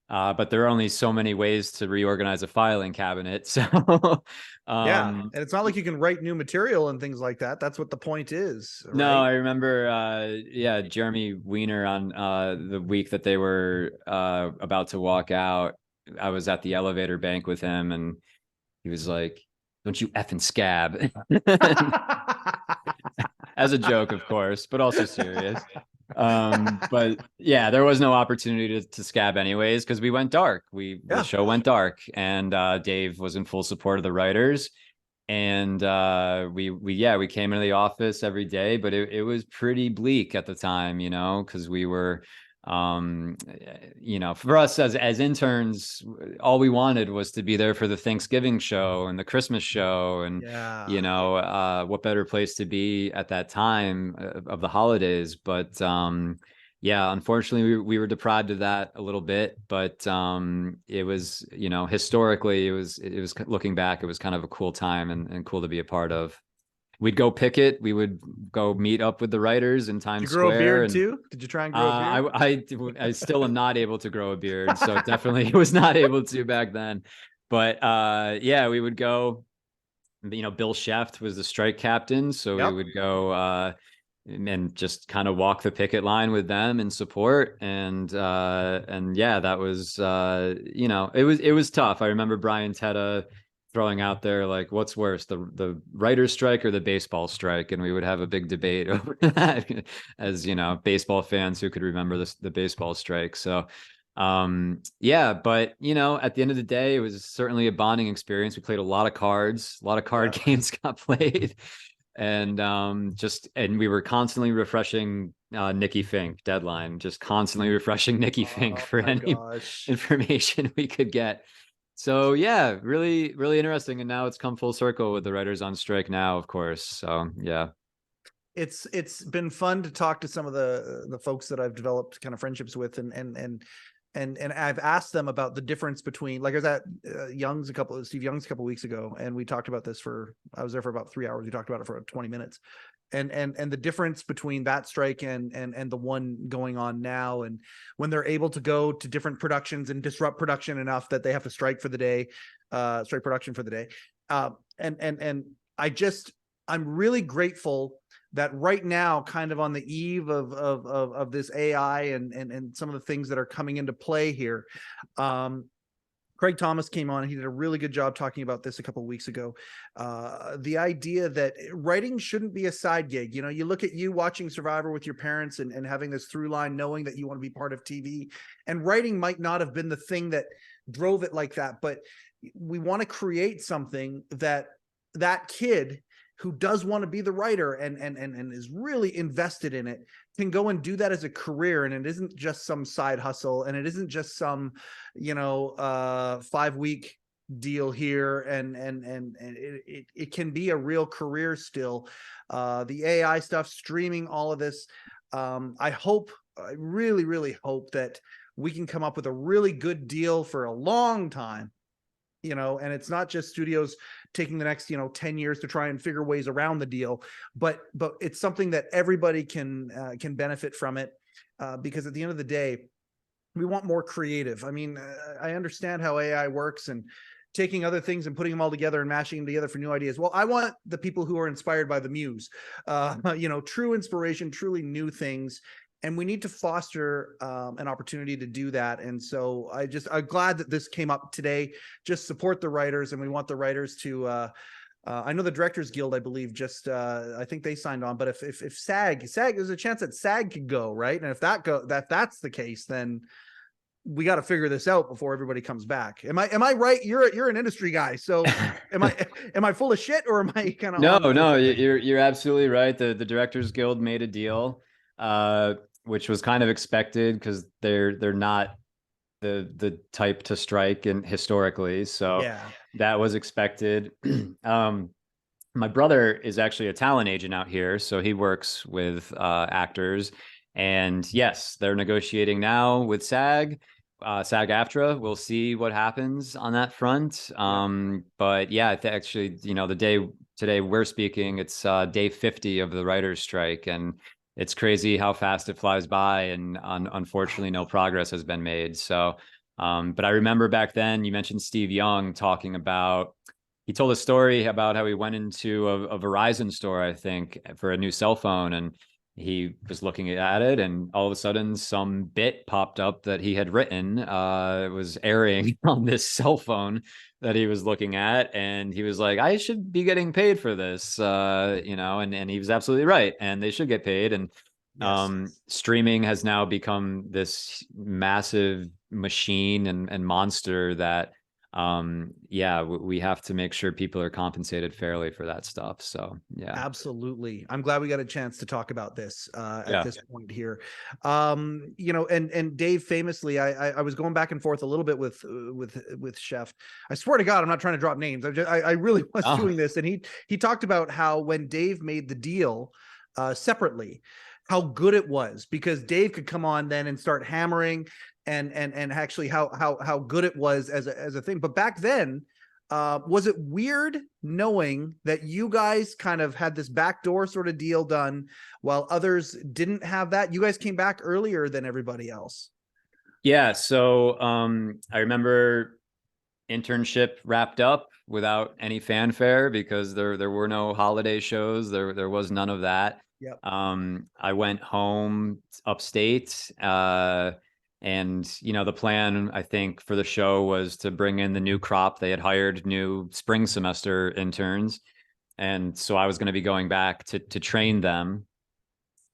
But there are only so many ways to reorganize a filing cabinet. So Yeah. And it's not like you can write new material and things like that. That's what the point is. Right? No, I remember Jeremy Weiner on the week that they were about to walk out. I was at the elevator bank with him, and he was like, "Don't you effing scab." As a joke, of course, but also serious. But yeah, there was no opportunity to scab anyways, because we went dark. The show went dark, and Dave was in full support of the writers. And we came into the office every day, but it was pretty bleak at the time, because we were for us as interns, all we wanted was to be there for the Thanksgiving show and the Christmas show, and what better place to be at that time of the holidays. But unfortunately we were deprived of that a little bit, but it was, historically it was looking back, it was kind of a cool time and cool to be a part of. We'd go picket. We would go meet up with the writers in Times Square. Did you grow a beard too? Did you try and grow a beard? I still am not able to grow a beard, so definitely was not able to back then. But we would go. Bill Sheft was the strike captain, so we would go and just kind of walk the picket line with them in support. And that was it was tough. I remember Brian Teta throwing out there, like, what's worse, the writer's strike or the baseball strike? And we would have a big debate over that, as baseball fans who could remember the baseball strike. So but at the end of the day, it was certainly a bonding experience. We played a lot of cards, a lot of card games got played, and we were constantly refreshing Nikki Fink deadline, just constantly refreshing Nikki Fink for any information we could get. So yeah, really, really interesting. And now it's come full circle with the writers on strike now, of course. So yeah. It's been fun to talk to some of the folks that I've developed kind of friendships with, and I've asked them about the difference between, like, I was at Steve Young's a couple of weeks ago, and we talked about this I was there for about 3 hours. We talked about it for 20 minutes. And the difference between that strike and the one going on now, and when they're able to go to different productions and disrupt production enough that they have to strike for the day, strike production for the day. I'm really grateful that right now, kind of on the eve of this AI and some of the things that are coming into play here, Craig Thomas came on and he did a really good job talking about this a couple of weeks ago. The idea that writing shouldn't be a side gig. You look at you watching Survivor with your parents and having this through line, knowing that you want to be part of TV, and writing might not have been the thing that drove it like that, but we want to create something that kid who does want to be the writer and is really invested in it can go and do that as a career. And it isn't just some side hustle, and it isn't just some 5-week deal here, and it can be a real career still. The AI stuff, streaming, all of this, I really, really hope that we can come up with a really good deal for a long time, and it's not just studios taking the next 10 years to try and figure ways around the deal, but it's something that everybody can benefit from it, because at the end of the day, we want more creative. I mean, I understand how AI works, and taking other things and putting them all together and mashing them together for new ideas. Well, I want the people who are inspired by the muse, true inspiration, truly new things. And we need to foster an opportunity to do that. And so I'm glad that this came up today. Just support the writers, and we want the writers to I know the Directors Guild, I believe, I think they signed on. But if SAG, there's a chance that SAG could go, right? And if that's the case, then we got to figure this out before everybody comes back. Am I right? You're an industry guy, so am I full of shit, or am I kind of No, you're absolutely right. The Directors Guild made a deal, which was kind of expected because they're not the type to strike and historically, so yeah. that was expected. My brother is actually a talent agent out here, so he works with actors, and yes, they're negotiating now with SAG-AFTRA. We'll see what happens on that front. But yeah, actually, the day today we're speaking, it's day 50 of the writers' strike, and it's crazy how fast it flies by, and unfortunately, no progress has been made. So, but I remember back then, you mentioned Steve Young talking about, he told a story about how he went into a Verizon store, I think, for a new cell phone, and he was looking at it, and all of a sudden some bit popped up that he had written. It was airing on this cell phone that he was looking at, and he was like, I should be getting paid for this, and he was absolutely right, and they should get paid. And streaming has now become this massive machine and monster that we have to make sure people are compensated fairly for that stuff. So yeah, absolutely. I'm glad we got a chance to talk about this at this point here. And Dave, famously, I was going back and forth a little bit with Chef. I swear to God, I'm not trying to drop names. I really was doing this, and he talked about how when Dave made the deal separately, how good it was, because Dave could come on then and start hammering and actually how good it was as a thing. But back then, was it weird knowing that you guys kind of had this backdoor sort of deal done while others didn't have that? You guys came back earlier than everybody else. Yeah. So I remember internship wrapped up without any fanfare because there were no holiday shows. There was none of that. Yep. I went home upstate, and the plan, I think, for the show was to bring in the new crop. They had hired new spring semester interns, and so I was going to be going back to train them.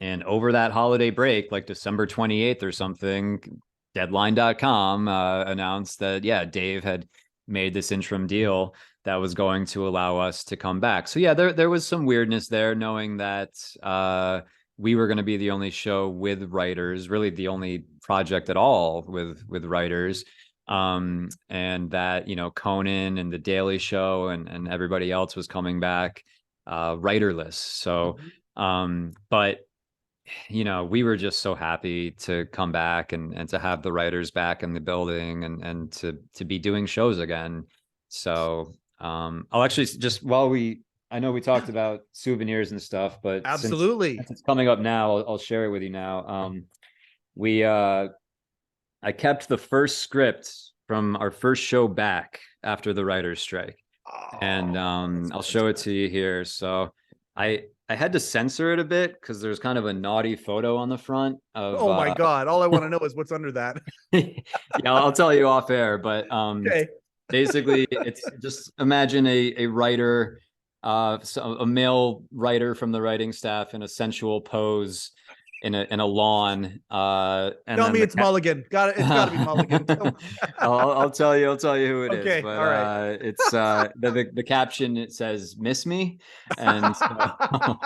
And over that holiday break, like December 28th or something, Deadline.com announced that Dave had made this interim deal that was going to allow us to come back. So yeah, there was some weirdness there, knowing that we were going to be the only show with writers, really the only project at all with writers, and that Conan and The Daily Show and everybody else was coming back writerless. So, but we were just so happy to come back and to have the writers back in the building and to be doing shows again. So I'll actually just I know we talked about souvenirs and stuff, but absolutely, since it's coming up now, I'll share it with you now. I kept the first script from our first show back after the writer's strike, and I'll show it to you here. So I had to censor it a bit because there's kind of a naughty photo on the front of, oh my God, all I want to know is what's under that. Yeah, I'll tell you off air, but okay. Basically it's just imagine a writer, a male writer from the writing staff in a sensual pose in a lawn. And tell me it's Mulligan. It's got to be Mulligan. I'll tell you who it is. But all right. It's the caption, it says "Miss Me," and so,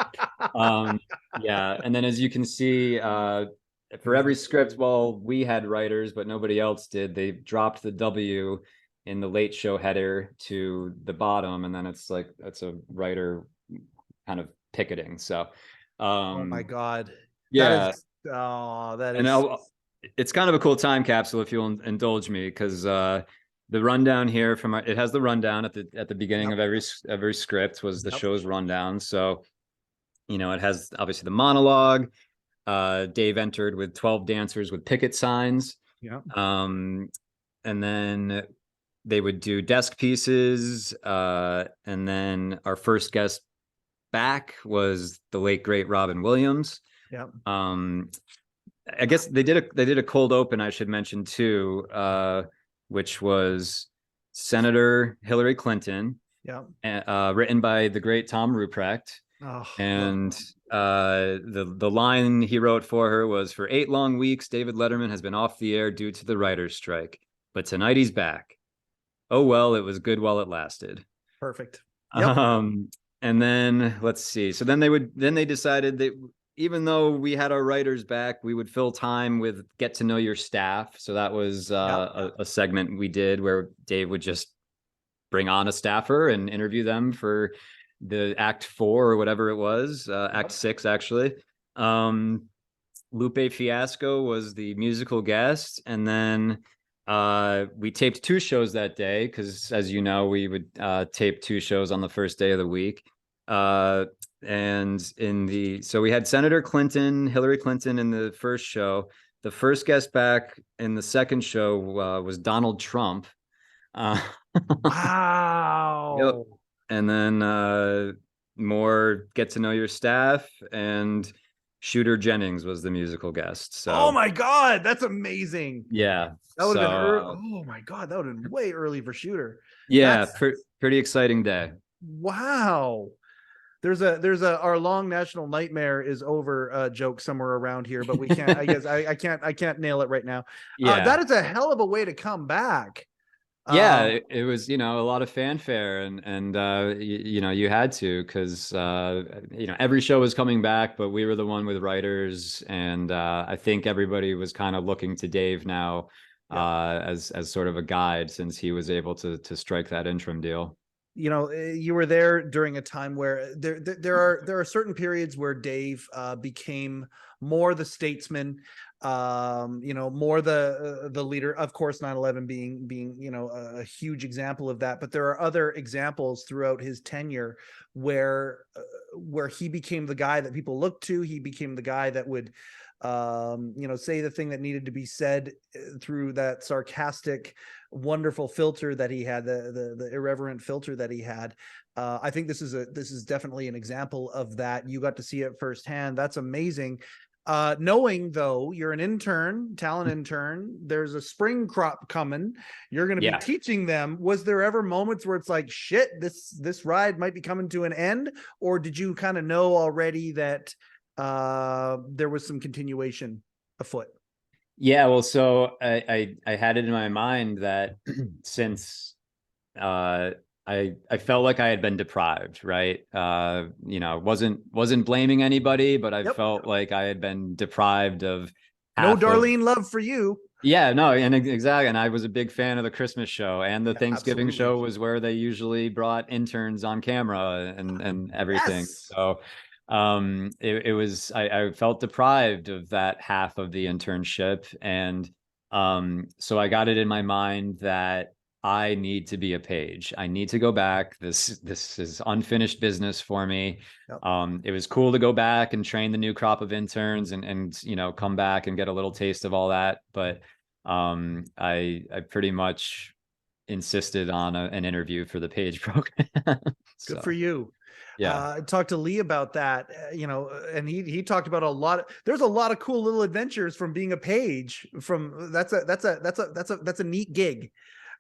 and then as you can see, for every script, we had writers, but nobody else did. They dropped the W in the late show header to the bottom, and then it's like that's a writer kind of picketing. So, oh my God. Yeah. That is. And it's kind of a cool time capsule if you'll indulge me, because the rundown here it has the rundown at the beginning of every script was the show's rundown. So, it has obviously the monologue. Dave entered with 12 dancers with picket signs. Yeah. And then they would do desk pieces, and then our first guest back was the late great Robin Williams. Yeah. I guess they did a cold open, I should mention too, which was Senator Hillary Clinton, Yeah. written by the great Tom Ruprecht. Oh, And the line he wrote for her was, "For 8 long weeks, David Letterman has been off the air due to the writer's strike, but tonight he's back. Oh well, it was good while it lasted." perfect. Yep. And then let's see. So then they decided that even though we had our writers back, we would fill time with get to know your staff. So that was a segment we did where Dave would just bring on a staffer and interview them for the act 4 or whatever it was, act 6 actually. Lupe Fiasco was the musical guest, and then we taped 2 shows that day because, as you know, we would tape 2 shows on the first day of the week. And so we had Senator Clinton, Hillary Clinton in the first show. The first guest back in the second show was Donald Trump. Wow. Yep. And then more get to know your staff, and Shooter Jennings was the musical guest. So Oh my God, that's amazing. yeah, That would have been early. Oh my God, that would have been way early for Shooter. Yeah, pretty exciting day. Wow. There's a our long national nightmare is over joke somewhere around here, but we can't. I guess I can't nail it right now. Yeah, that is a hell of a way to come back. Yeah, it was, a lot of fanfare, and you had to, because every show was coming back, but we were the one with writers, and I think everybody was kind of looking to Dave now as sort of a guide, since he was able to strike that interim deal. You were there during a time where there are certain periods where Dave became more the statesman, more the leader. Of course, 9/11 being a huge example of that. But there are other examples throughout his tenure where he became the guy that people looked to. He became the guy that would say the thing that needed to be said through that sarcastic, wonderful filter that he had, the irreverent filter that he had. I think this is definitely an example of that. You got to see it firsthand. That's amazing. Knowing, though, you're an talent intern, there's a spring crop coming, you're going to be teaching them. Was there ever moments where it's like, shit, this ride might be coming to an end? Or did you kind of know already that there was some continuation afoot? Yeah, well, so I had it in my mind that since I felt like I had been deprived, right? Wasn't blaming anybody, but I felt like I had been deprived of no Darlene love for you. Yeah, no, and exactly. And I was a big fan of the Christmas show, and the Thanksgiving show was where they usually brought interns on camera and everything. So it was, I felt deprived of that half of the internship, and so I got it in my mind that I need to be a page. I need to go back. This is unfinished business for me. It was cool to go back and train the new crop of interns and come back and get a little taste of all that, but I pretty much insisted on an interview for the page program. Good for you. Yeah. I talked to Lee about that, and he talked about there's a lot of cool little adventures from being a page. That's a neat gig.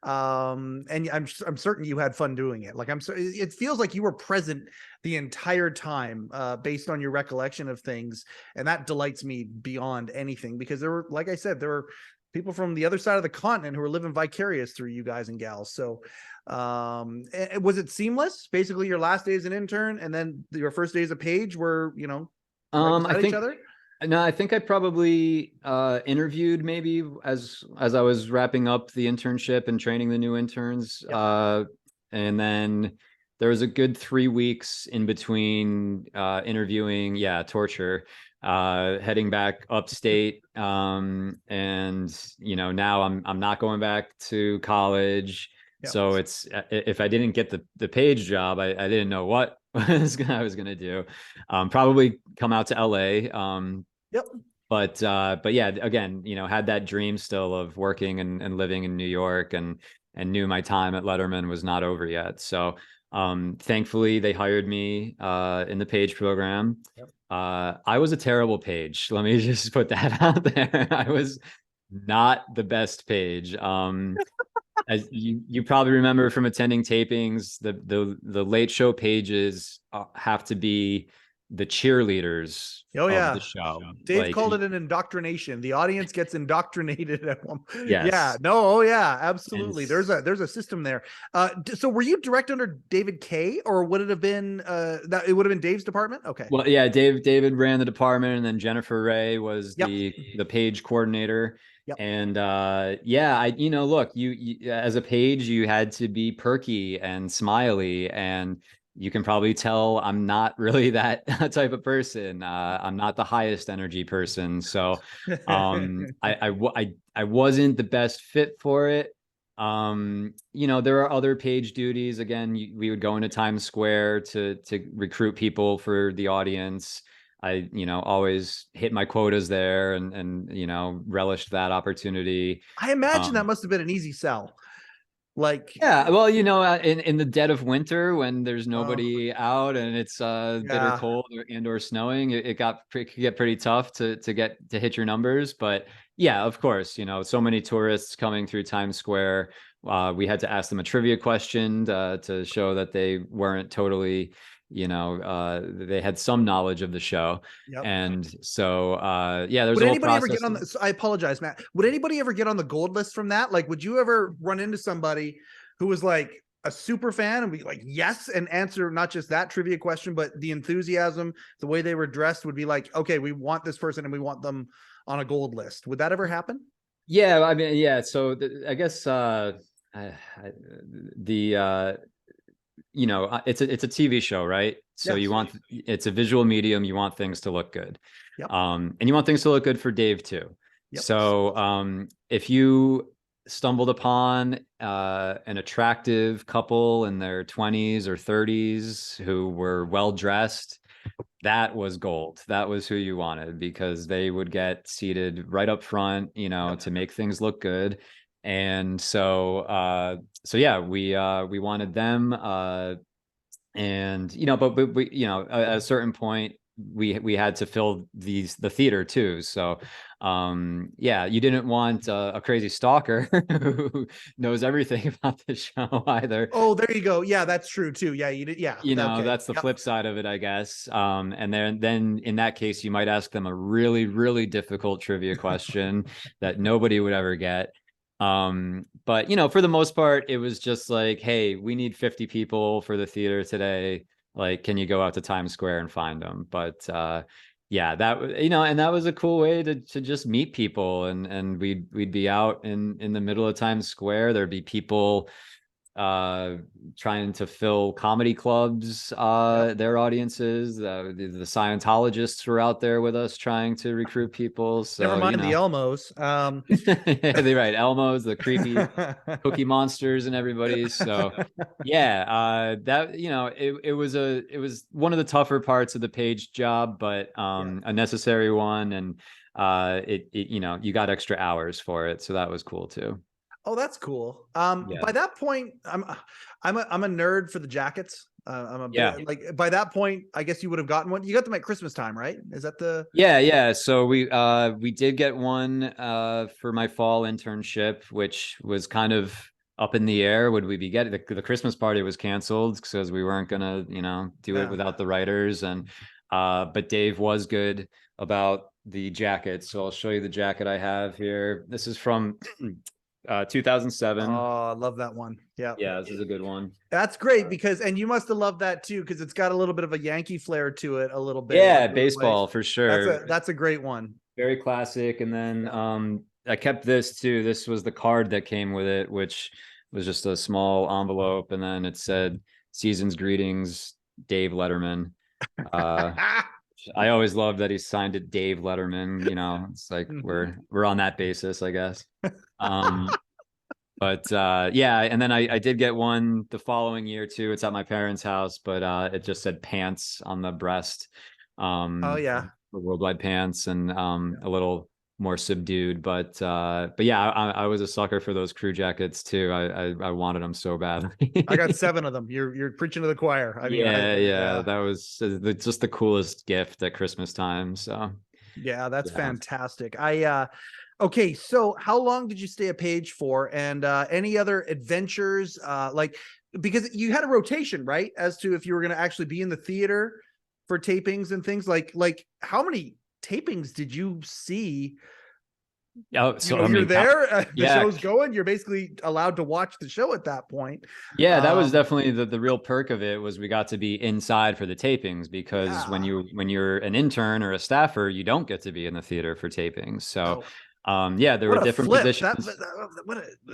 And I'm certain you had fun doing it. It feels like you were present the entire time, based on your recollection of things. And that delights me beyond anything, because like I said, there were people from the other side of the continent who are living vicarious through you guys and gals. So, was it seamless? Basically your last day as an intern and then your first day as a page were, right beside each other? No, I think I probably interviewed maybe as I was wrapping up the internship and training the new interns. And then there was a good 3 weeks in between interviewing, torture, heading back upstate. And now I'm not going back to college. So it's, if I didn't get the page job, I didn't know what I was gonna do. Probably come out to LA. But yeah, again, had that dream still of working and living in New York, and knew my time at Letterman was not over yet. So thankfully they hired me in the page program. Yep. I was a terrible page. Let me just put that out there. I was not the best page. As you probably remember from attending tapings, the late show pages have to be the cheerleaders Oh of yeah. the show. Dave Like, called it an indoctrination. The audience gets indoctrinated at one. yes. Yeah. No. Oh yeah. Absolutely. And There's a system there. So were you direct under David K, or would it have been that it would have been Dave's department? Okay. well, yeah, David ran the department, and then Jennifer Ray was Yep. the page coordinator. Yep. And yeah, look, you as a page, you had to be perky and smiley, and you can probably tell I'm not really that type of person. I'm not the highest energy person, so I wasn't the best fit for it. There are other page duties. Again, we would go into Times Square to recruit people for the audience. I, always hit my quotas there, and relished that opportunity. I imagine that must have been an easy sell. Like, yeah, well, in the dead of winter, when there's nobody out and it's bitter cold or snowing, it could get pretty tough to hit your numbers. But yeah, of course, so many tourists coming through Times Square. We had to ask them a trivia question to show that they weren't totally, they had some knowledge of the show. Yep. And so yeah, there's would a whole anybody ever process. get on the, I apologize, Matt, would anybody ever get on the gold list from that? Like, would you ever run into somebody who was like a super fan and be like, yes, and answer not just that trivia question, but the enthusiasm, the way they were dressed would be like, okay, we want this person and we want them on a gold list? Would that ever happen? Yeah, I mean, yeah. So I guess it's a TV show, right? So Yes. it's a visual medium. You want things to look good. Yep. And you want things to look good for Dave too. Yep. So if you stumbled upon an attractive couple in their 20s or 30s who were well dressed, that was gold. That was who you wanted, because they would get seated right up front, to make things look good. And so yeah, we wanted them, and but we at a certain point we had to fill the theater too. So yeah, you didn't want a crazy stalker who knows everything about the show either. Oh, there you go. Yeah, that's true too. Yeah, you did. Yeah, okay. That's the flip side of it, I guess. And then in that case, you might ask them a really, really difficult trivia question that nobody would ever get. But for the most part, it was just like, hey, we need 50 people for the theater today. Like, can you go out to Times Square and find them? But yeah, that and that was a cool way to just meet people, and we'd be out in the middle of Times Square. There'd be people trying to fill comedy clubs, their audiences. The Scientologists were out there with us trying to recruit people. So never mind the Elmos. They're right, Elmos, the creepy Cookie Monsters, and everybody. So yeah, that it was one of the tougher parts of the page job, but a necessary one, and you got extra hours for it, so that was cool too. Oh, that's cool. By that point, I'm a nerd for the jackets. Like by that point, I guess you would have gotten one. You got them at Christmas time, right? Is that the? Yeah. So we did get one for my fall internship, which was kind of up in the air. Would we be getting the Christmas party was canceled because we weren't gonna do it without the writers, and but Dave was good about the jacket. So I'll show you the jacket I have here. This is from 2007. Oh, I love that one. Yeah, this is a good one. That's great, because and you must have loved that too, because it's got a little bit of a Yankee flair to it, a little bit. Yeah, baseball for sure. That's a great one. Very classic. And then I kept this too. This was the card that came with it, which was just a small envelope, and then it said "Season's greetings, Dave Letterman." I always loved that he signed it Dave Letterman. It's like we're on that basis, I guess. But yeah, and then I did get one the following year too. It's at my parents' house, but it just said pants on the breast. Oh yeah. for Worldwide Pants and a little more subdued. But yeah, I was a sucker for those crew jackets too. I wanted them so badly. I got 7 of them. You're preaching to the choir. I mean, Yeah, that was just the coolest gift at Christmas time. So yeah, that's yeah. fantastic. Okay, so how long did you stay at Page for, and any other adventures? Like, because you had a rotation, right, as to if you were going to actually be in the theater for tapings and things. Like how many tapings did you see? Oh, so You're there, the yeah, show's going, you're basically allowed to watch the show at that point. yeah, that was definitely the real perk of it, was we got to be inside for the tapings, because when Yeah. you're an intern or a staffer, you don't get to be in the theater for tapings. So yeah, there were What a different flip! positions.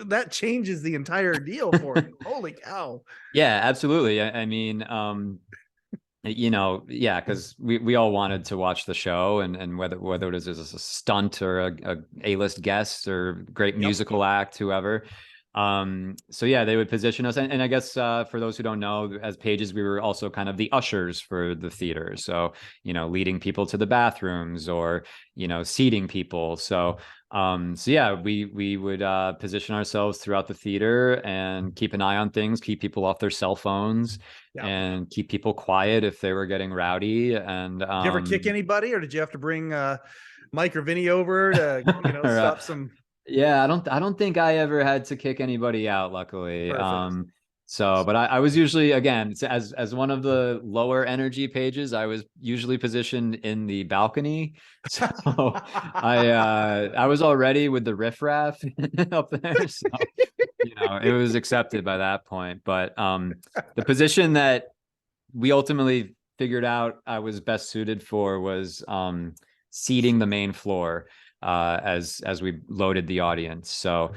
That changes the entire deal for you. Holy cow! Yeah, absolutely. I mean, yeah, because we all wanted to watch the show, and whether it was a stunt or a A-list guest or great musical act, whoever. So yeah, they would position us, and I guess for those who don't know, as Pages, we were also kind of the ushers for the theater. So leading people to the bathrooms, or seating people. So yeah, we would position ourselves throughout the theater and keep an eye on things, keep people off their cell phones, and keep people quiet if they were getting rowdy. And did you ever kick anybody, or did you have to bring Mike or Vinny over to stop some? Yeah, I don't think I ever had to kick anybody out, luckily. Perfect. But I was usually, again, as one of the lower energy Pages, I was usually positioned in the balcony. So I was already with the riffraff up there. So it was accepted by that point. But the position that we ultimately figured out I was best suited for was seating the main floor, as we loaded the audience. So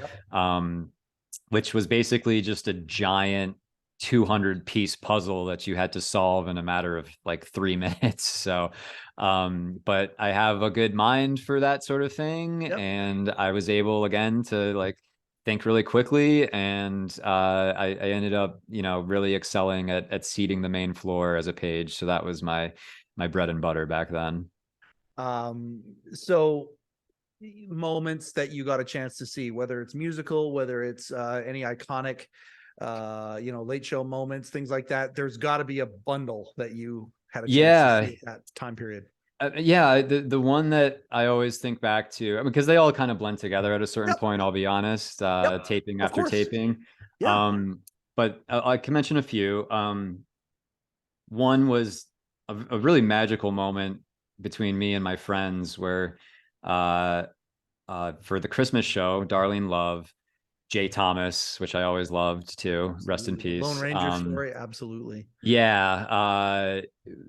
which was basically just a giant 200-piece puzzle that you had to solve in a matter of like 3 minutes. So but I have a good mind for that sort of thing, and I was able, again, to like think really quickly, and I ended up really excelling at seating the main floor as a Page. So that was my bread and butter back then. So moments that you got a chance to see, whether it's musical, whether it's any iconic late show moments, things like that, there's got to be a bundle that you had a chance to see at that time period. Yeah, the one that I always think back to, because they all kind of blend together at a certain point, I'll be honest, taping after taping. But I can mention a few. One was a really magical moment between me and my friends, where for the Christmas show, Darlene Love, Jay Thomas, which I always loved too, rest in peace. Lone Ranger story, absolutely. Yeah.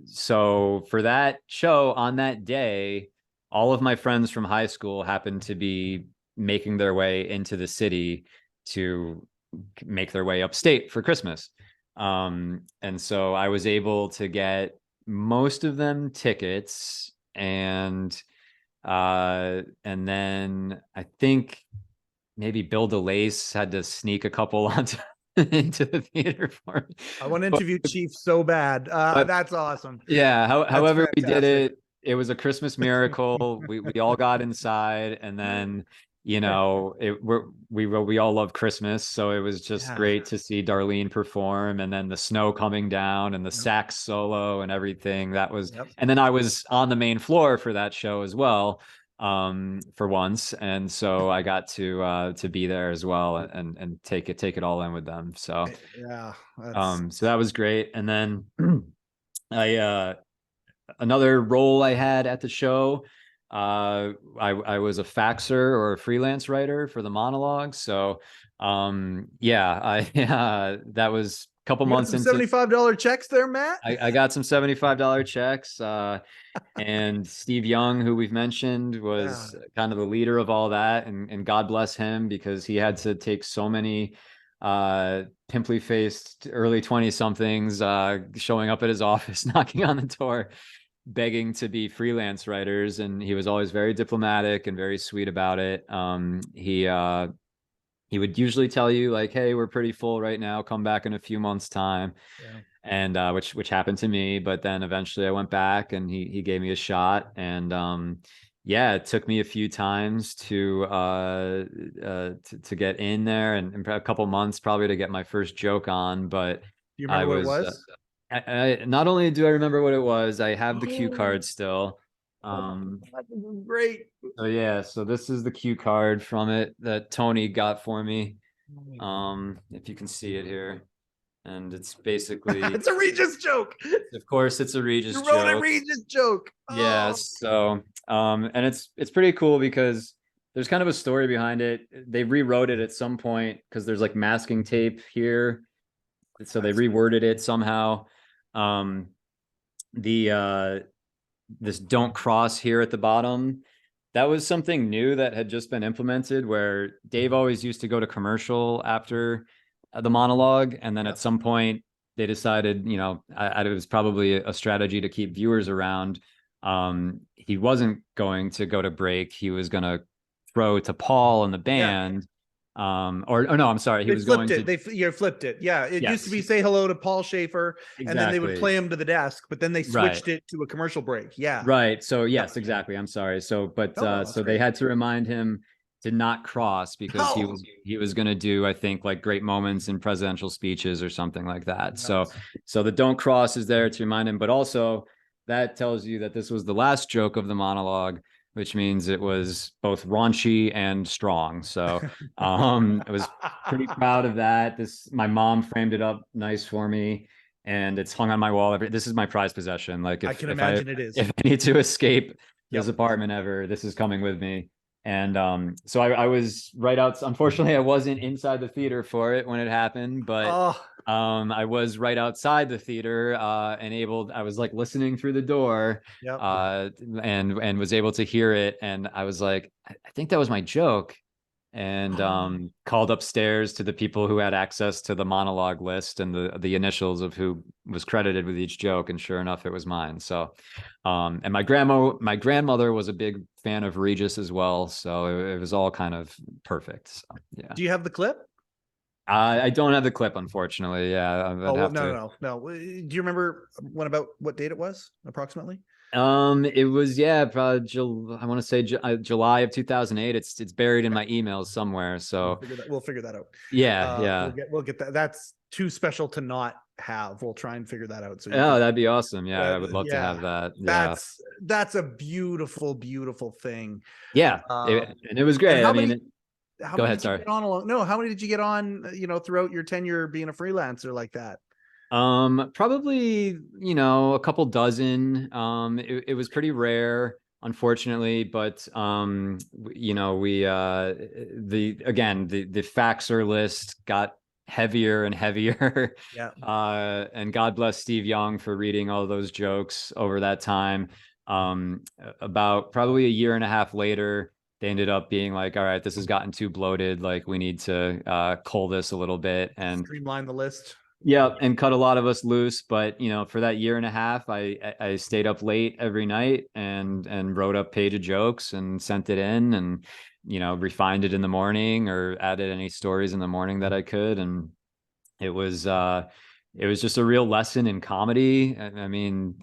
So for that show, on that day, all of my friends from high school happened to be making their way into the city to make their way upstate for Christmas. And so I was able to get most of them tickets, and then I think maybe Bill DeLace had to sneak a couple onto into the theater for me. I want to interview Chief so bad. That's awesome. Yeah. However we did it, it was a Christmas miracle. we all got inside, and then we all love Christmas, so it was just great to see Darlene perform, and then the snow coming down and the sax solo and everything. That was, and then I was on the main floor for that show as well, for once, and so I got to be there as well, and take it all in with them. So so that was great. And then another role I had at the show, I was a faxer or a freelance writer for the monologues. So that was a couple months into $75 checks there, Matt. I got some $75 checks. And Steve Young, who we've mentioned, was kind of the leader of all that, and God bless him, because he had to take so many pimply faced early 20 somethings showing up at his office, knocking on the door, begging to be freelance writers, and he was always very diplomatic and very sweet about it. He would usually tell you like, hey, we're pretty full right now, come back in a few months time. and which happened to me. But then eventually I went back, and he gave me a shot, and yeah, it took me a few times to get in there, and a couple months probably to get my first joke on. But Do you I remember what it was was? not only do I remember what it was, I have the cue Oh, card still. this is great. So yeah, so this is the cue card from it that Tony got for me. If you can see it here. And it's basically, It's a Regis joke. of course, it's a Regis You wrote a joke. Regis joke. Oh, Yes. So, and it's pretty cool because there's kind of a story behind it. They rewrote it at some point because there's like masking tape here. So they reworded it somehow. Um, the this don't cross here at the bottom, that was something new that had just been implemented, where Dave always used to go to commercial after the monologue, and then at some point they decided, it was probably a strategy to keep viewers around. He wasn't going to go to break. He was going to throw to Paul and the band. Or no, I'm sorry. He they was flipped going it. to, You flipped it. Yeah, it used to yes, be say hello to Paul Schaefer, and then they would exactly. play him to the desk. But then they Right. switched it to a commercial break. Yeah. Right. So Yep. yes, exactly. I'm sorry. So, but No, that's so they great. had to remind him to not cross because he Oh, was going to do, I think, like great moments in presidential speeches or something like that. So nice. so the don't cross is there to remind him, but also that tells you that this was the last joke of the monologue, which means it was both raunchy and strong. So I was pretty proud of that. My mom framed it up nice for me, and it's hung on my wall. This is my prized possession. Like I can imagine it is. if I need to escape this Yep. apartment ever, this is coming with me. And so I was right out. Unfortunately, I wasn't inside the theater for it when it happened, but Oh, I was right outside the theater, and I was like listening through the door, yep. and was able to hear it. And I was like, I think that was my joke, and called upstairs to the people who had access to the monologue list and the initials of who was credited with each joke, and sure enough, it was mine. So, and my grandmother was a big fan of Regis as well, so it was all kind of perfect. So yeah, Do you have the clip? I don't have the clip, unfortunately. Yeah, I'd Oh, have no, to. no, no, no. Do you remember what date it was approximately? It was, yeah, probably I want to say July of 2008. It's buried in my emails somewhere. So We'll figure that out. yeah, yeah. We'll get that. That's too special to not have. We'll try and figure that out so you Oh, can. that'd be awesome. Yeah, I would love to Yeah, have that. Yeah. that's a beautiful, beautiful thing. Yeah. And it was And great. I mean, how go many ahead. did you Sorry. get on along? No, how many did you get on? Throughout your tenure being a freelancer like that. Probably, a couple dozen. It was pretty rare, unfortunately, but we the faxer list got heavier and heavier. Yeah. And God bless Steve Young for reading all those jokes over that time. About probably a year and a half later, they ended up being like, all right, this has gotten too bloated. Like, we need to cull this a little bit and Streamline the list. yeah, and cut a lot of us loose. But for that year and a half, I stayed up late every night and wrote up page of jokes and sent it in, and refined it in the morning or added any stories in the morning that I could. And it was just a real lesson in comedy. I mean,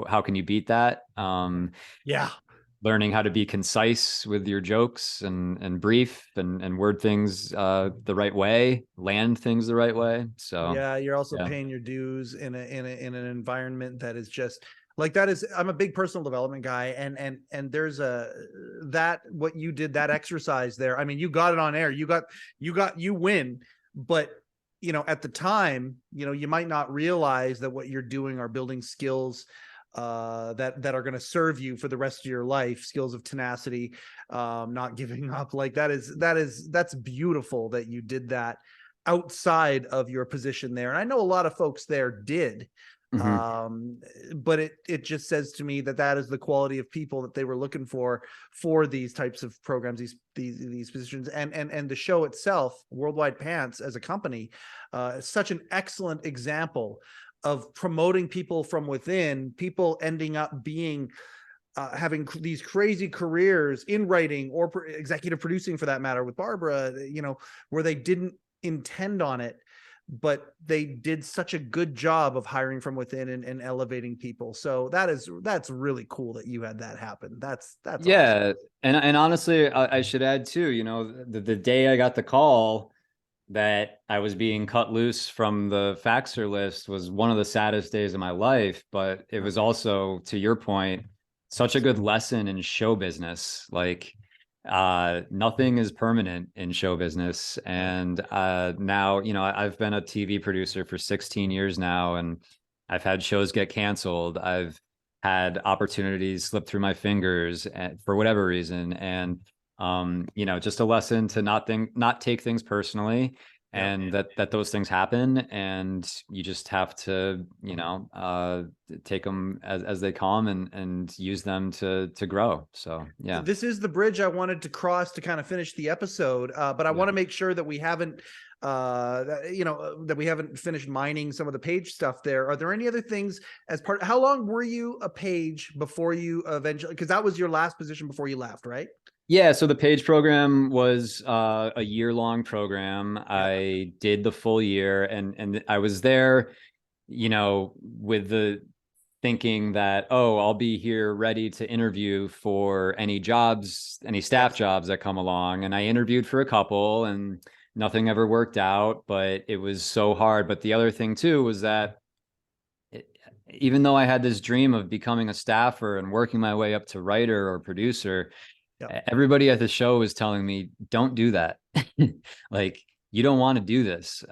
how can you beat that? Yeah. Learning how to be concise with your jokes and brief and word things the right way, land things the right way. So Yeah, you're also yeah. paying your dues in an environment that is just like that. I'm a big personal development guy, and there's what you did, that exercise there. I mean, you got it on air. You win, but at the time, you might not realize that what you're doing are building skills that are going to serve you for the rest of your life, skills of tenacity, not giving up. Like that's beautiful that you did that outside of your position there. And I know a lot of folks there did. Mm-hmm. But it just says to me that is the quality of people that they were looking for these types of programs, these positions, and the show itself, Worldwide Pants as a company, is such an excellent example of promoting people from within, people ending up being having these crazy careers in writing or executive producing, for that matter, with Barbara, where they didn't intend on it, but they did such a good job of hiring from within and elevating people. So that's really cool that you had that happen. That's awesome. Yeah. And honestly, I should add too, you know, the day I got the call that I was being cut loose from the faxer list was one of the saddest days of my life. But it was also, to your point, such a good lesson in show business. Like, nothing is permanent in show business. And now, you know, I've been a TV producer for 16 years now, and I've had shows get canceled. I've had opportunities slip through my fingers for whatever reason. And you know, just a lesson to not take things personally, and that those things happen, and you just have to, you know, take them as they come, and use them to grow. So yeah, this is the bridge I wanted to cross to kind of finish the episode, but I want to make sure that we haven't that we haven't finished mining some of the page stuff there. Are there any other things as part? How long were you a page before you eventually, because that was your last position before you left, right? Yeah, so the page program was a year-long program. I did the full year, and I was there, you know, with the thinking that, oh, I'll be here ready to interview for any jobs, any staff jobs that come along. And I interviewed for a couple, and nothing ever worked out, but it was so hard. But the other thing too was that even though I had this dream of becoming a staffer and working my way up to writer or producer, everybody at the show was telling me, don't do that. Like, you don't want to do this.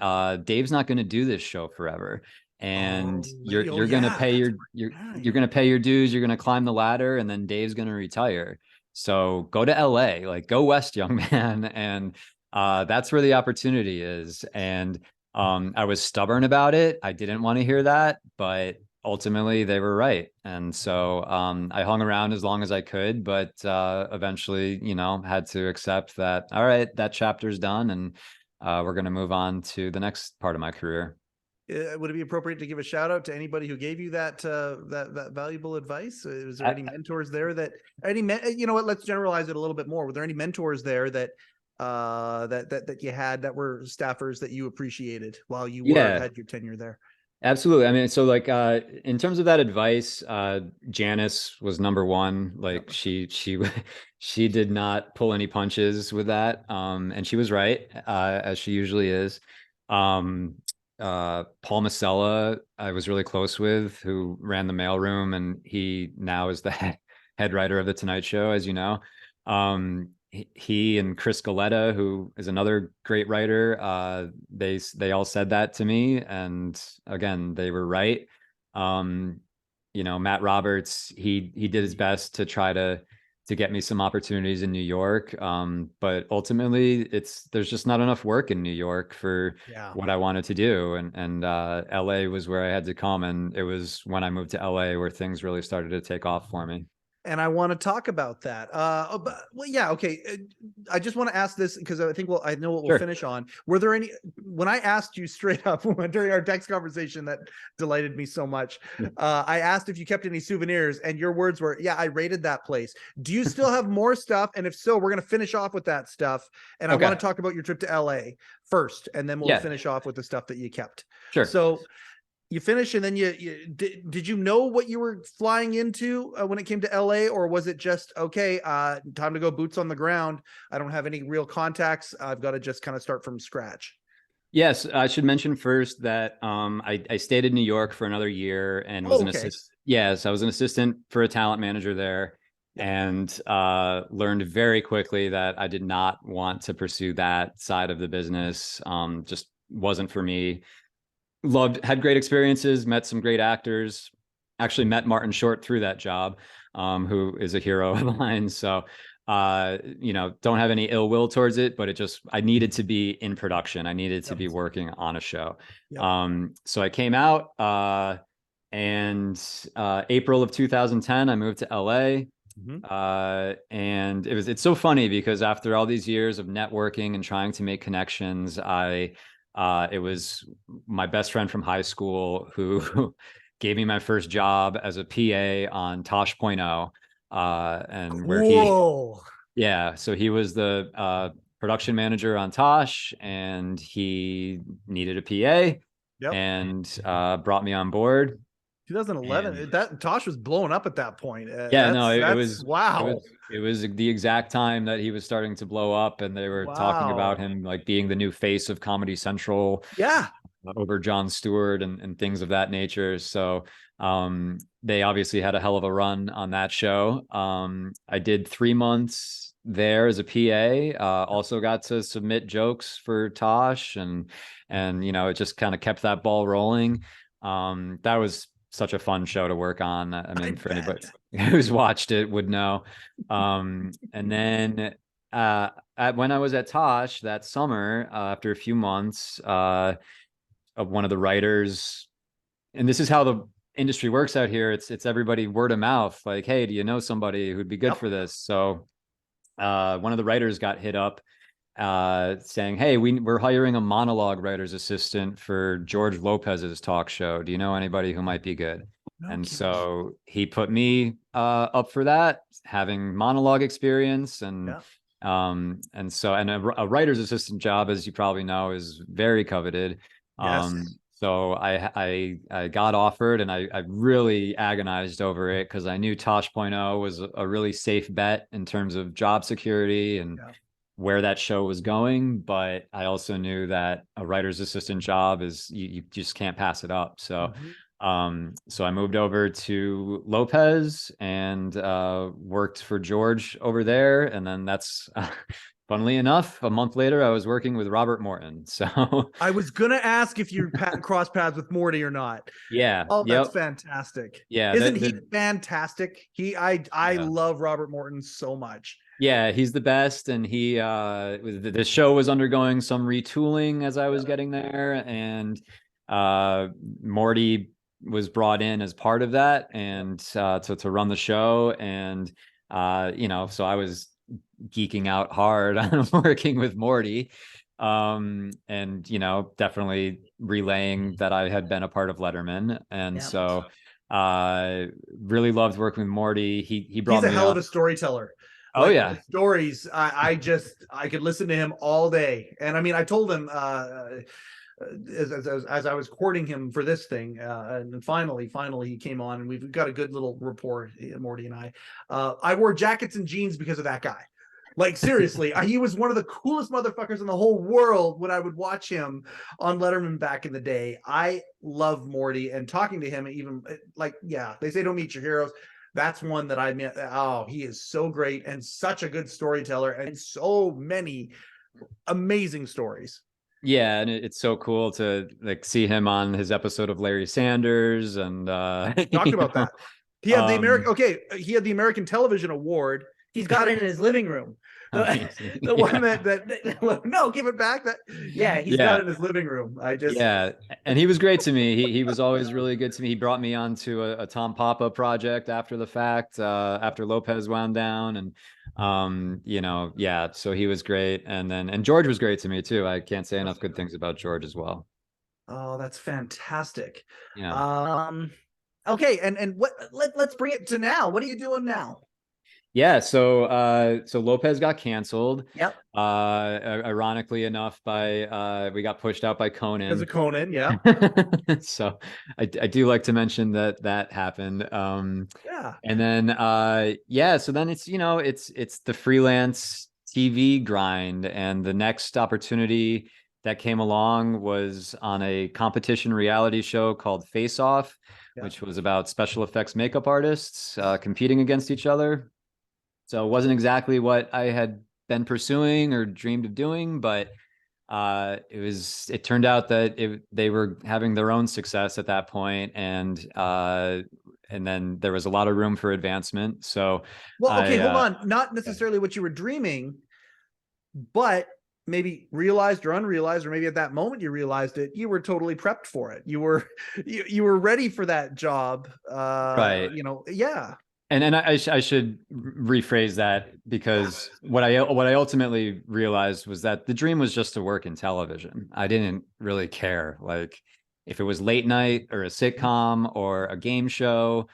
Dave's not going to do this show forever. And you're going to pay you're going to pay your dues. You're going to climb the ladder, and then Dave's going to retire. So go to LA, like, go west, young man. And that's where the opportunity is. And I was stubborn about it. I didn't want to hear that, but ultimately they were right. And so I hung around as long as I could, but eventually, you know, had to accept that, all right, that chapter's done, and we're going to move on to the next part of my career. Would it be appropriate to give a shout out to anybody who gave you that that valuable advice? Was there any mentors there that you know what, let's generalize it a little bit more. Were there any mentors there that that you had that were staffers that you appreciated while you had your tenure there? Absolutely. I mean, so like in terms of that advice, Janice was number one. Like, she did not pull any punches with that. And she was right, as she usually is. Paul Masella, I was really close with, who ran the mailroom, and he now is the head writer of the Tonight Show, as you know. He and Chris Galetta, who is another great writer, they all said that to me, and again, they were right. You know, Matt Roberts, he did his best to try to get me some opportunities in New York, but ultimately there's just not enough work in New York for what I wanted to do, and LA was where I had to come, and it was when I moved to LA where things really started to take off for me. And I want to talk about that. But, well, yeah, okay. I just want to ask this because I think I know what we'll finish on. Were there any, when I asked you straight up during our text conversation that delighted me so much, I asked if you kept any souvenirs, and your words were, yeah, I raided that place. Do you still have more stuff? And if so, we're going to finish off with that stuff. And I want to talk about your trip to LA first, and then we'll finish off with the stuff that you kept. Sure. So you finish, and then did you know what you were flying into when it came to LA, or was it just, okay, time to go boots on the ground? I don't have any real contacts. I've got to just kind of start from scratch. Yes, I should mention first that I stayed in New York for another year and was an assistant. Yes, I was an assistant for a talent manager there, and learned very quickly that I did not want to pursue that side of the business. Just wasn't for me. Had great experiences, met some great actors, actually met Martin Short through that job, who is a hero of mine. So, you know, don't have any ill will towards it, but I needed to be in production. I needed to be working on a show. So I came out, and April of 2010, I moved to LA. And it's so funny because after all these years of networking and trying to make connections, it was my best friend from high school who gave me my first job as a PA on Tosh.0. And where so he was the production manager on Tosh, and he needed a PA Yep. and brought me on board. 2011. And That Tosh was blowing up at that point. yeah, no, it was wow. it was the exact time that he was starting to blow up, and they were talking about Wow. him like being the new face of Comedy Central Yeah. over Jon Stewart and things of that nature. So they obviously had a hell of a run on that show. I did 3 months there as a PA. Also got to submit jokes for Tosh, and you know, it just kind of kept that ball rolling. That was such a fun show to work on. I mean, for anybody who's watched it would know. And then when I was at Tosh that summer, after a few months, one of the writers, and this is how the industry works out here. It's everybody word of mouth. Like, hey, do you know somebody who'd be good for this? So one of the writers got hit up saying, hey, we're hiring a monologue writer's assistant for George Lopez's talk show. Do you know anybody who might be good? And so he put me up for that, having monologue experience, and so a writer's assistant job, as you probably know, is very coveted. So I got offered, and I really agonized over it because I knew Tosh.0 was a really safe bet in terms of job security and where that show was going. But I also knew that a writer's assistant job is, you just can't pass it up. So so I moved over to Lopez and worked for George over there. And then that's funnily enough, a month later, I was working with Robert Morton. So I was gonna ask if you cross paths with Morty or not. Yeah. Oh, that's fantastic. Yeah. Isn't he fantastic? I Yeah. love Robert Morton so much. Yeah, he's the best. And he the show was undergoing some retooling as I was getting there, and Morty was brought in as part of that, and to run the show. And you know, so I was geeking out hard on working with Morty, and you know, definitely relaying that I had been a part of Letterman. And so really loved working with Morty. He's a hell of a storyteller. Oh, yeah. Stories. I could listen to him all day. And I mean, I told him as I was courting him for this thing, and finally he came on, and we've got a good little rapport, Morty and I wore jackets and jeans because of that guy. Like, seriously, he was one of the coolest motherfuckers in the whole world when I would watch him on Letterman back in the day. I love Morty, and talking to him, even like, they say don't meet your heroes. That's one that I met. Oh, he is so great and such a good storyteller, and so many amazing stories. Yeah, and it's so cool to like see him on his episode of Larry Sanders, and talked about that. He had he had the American Television Award. He's got it in his living room. The one that no, give it back. He's got it in his living room. And he was great to me. He was always really good to me. He brought me on to a Tom Papa project after the fact, after Lopez wound down, and you know, so he was great. And George was great to me too. I can't say enough good things about George as well. Oh, that's fantastic. Okay, and let's bring it to now. What are you doing now? Yeah, so Lopez got canceled. Yep. Ironically enough, we got pushed out by Conan. As a Conan, yeah. So I do like to mention that happened. And then so then it's, you know, it's the freelance TV grind, and the next opportunity that came along was on a competition reality show called Face Off, which was about special effects makeup artists competing against each other. So it wasn't exactly what I had been pursuing or dreamed of doing, but it turned out that they were having their own success at that point, and then there was a lot of room for advancement. So hold on, not necessarily what you were dreaming, but maybe realized or unrealized, or maybe at that moment you realized it, you were totally prepped for it. You were ready for that job. Right. You know, And I should rephrase that, because what I ultimately realized was that the dream was just to work in television. I didn't really care, like, if it was late night or a sitcom or a game show.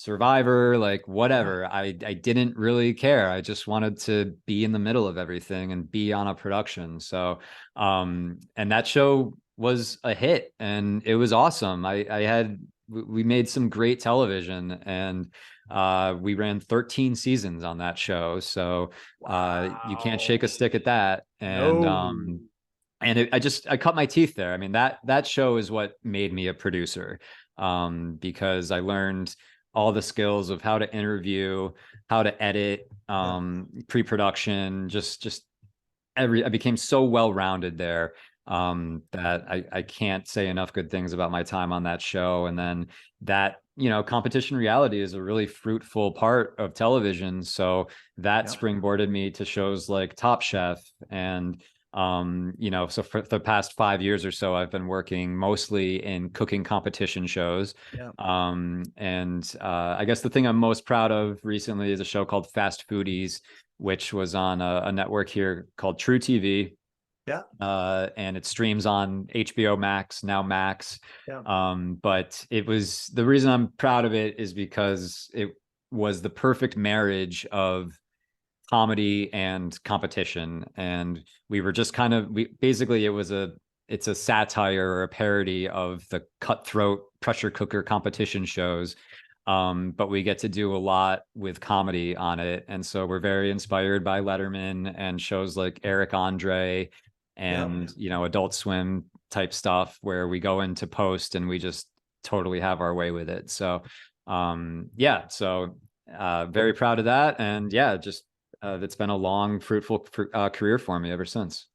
Survivor, like whatever. I didn't really care. I just wanted to be in the middle of everything and be on a production. So and that show was a hit and it was awesome. We made some great television, and we ran 13 seasons on that show. So you can't shake a stick at that. And No. I cut my teeth there. I mean, that show is what made me a producer, because I learned all the skills of how to interview, how to edit, pre-production, just I became so well-rounded there, that I can't say enough good things about my time on that show. And then that, competition reality is a really fruitful part of television. So that springboarded me to shows like Top Chef. And so for the past 5 years or so, I've been working mostly in cooking competition shows. Yeah. I guess the thing I'm most proud of recently is a show called Fast Foodies, which was on a network here called True TV. Yeah. And it streams on HBO Max, now Max. Yeah. But the reason I'm proud of it is because it was the perfect marriage of comedy and competition. And we were just basically it's a satire or a parody of the cutthroat pressure cooker competition shows. But we get to do a lot with comedy on it. And so we're very inspired by Letterman and shows like Eric Andre and, Adult Swim type stuff, where we go into post and we just totally have our way with it. So, very proud of that. And just, it's been a long, fruitful career for me ever since.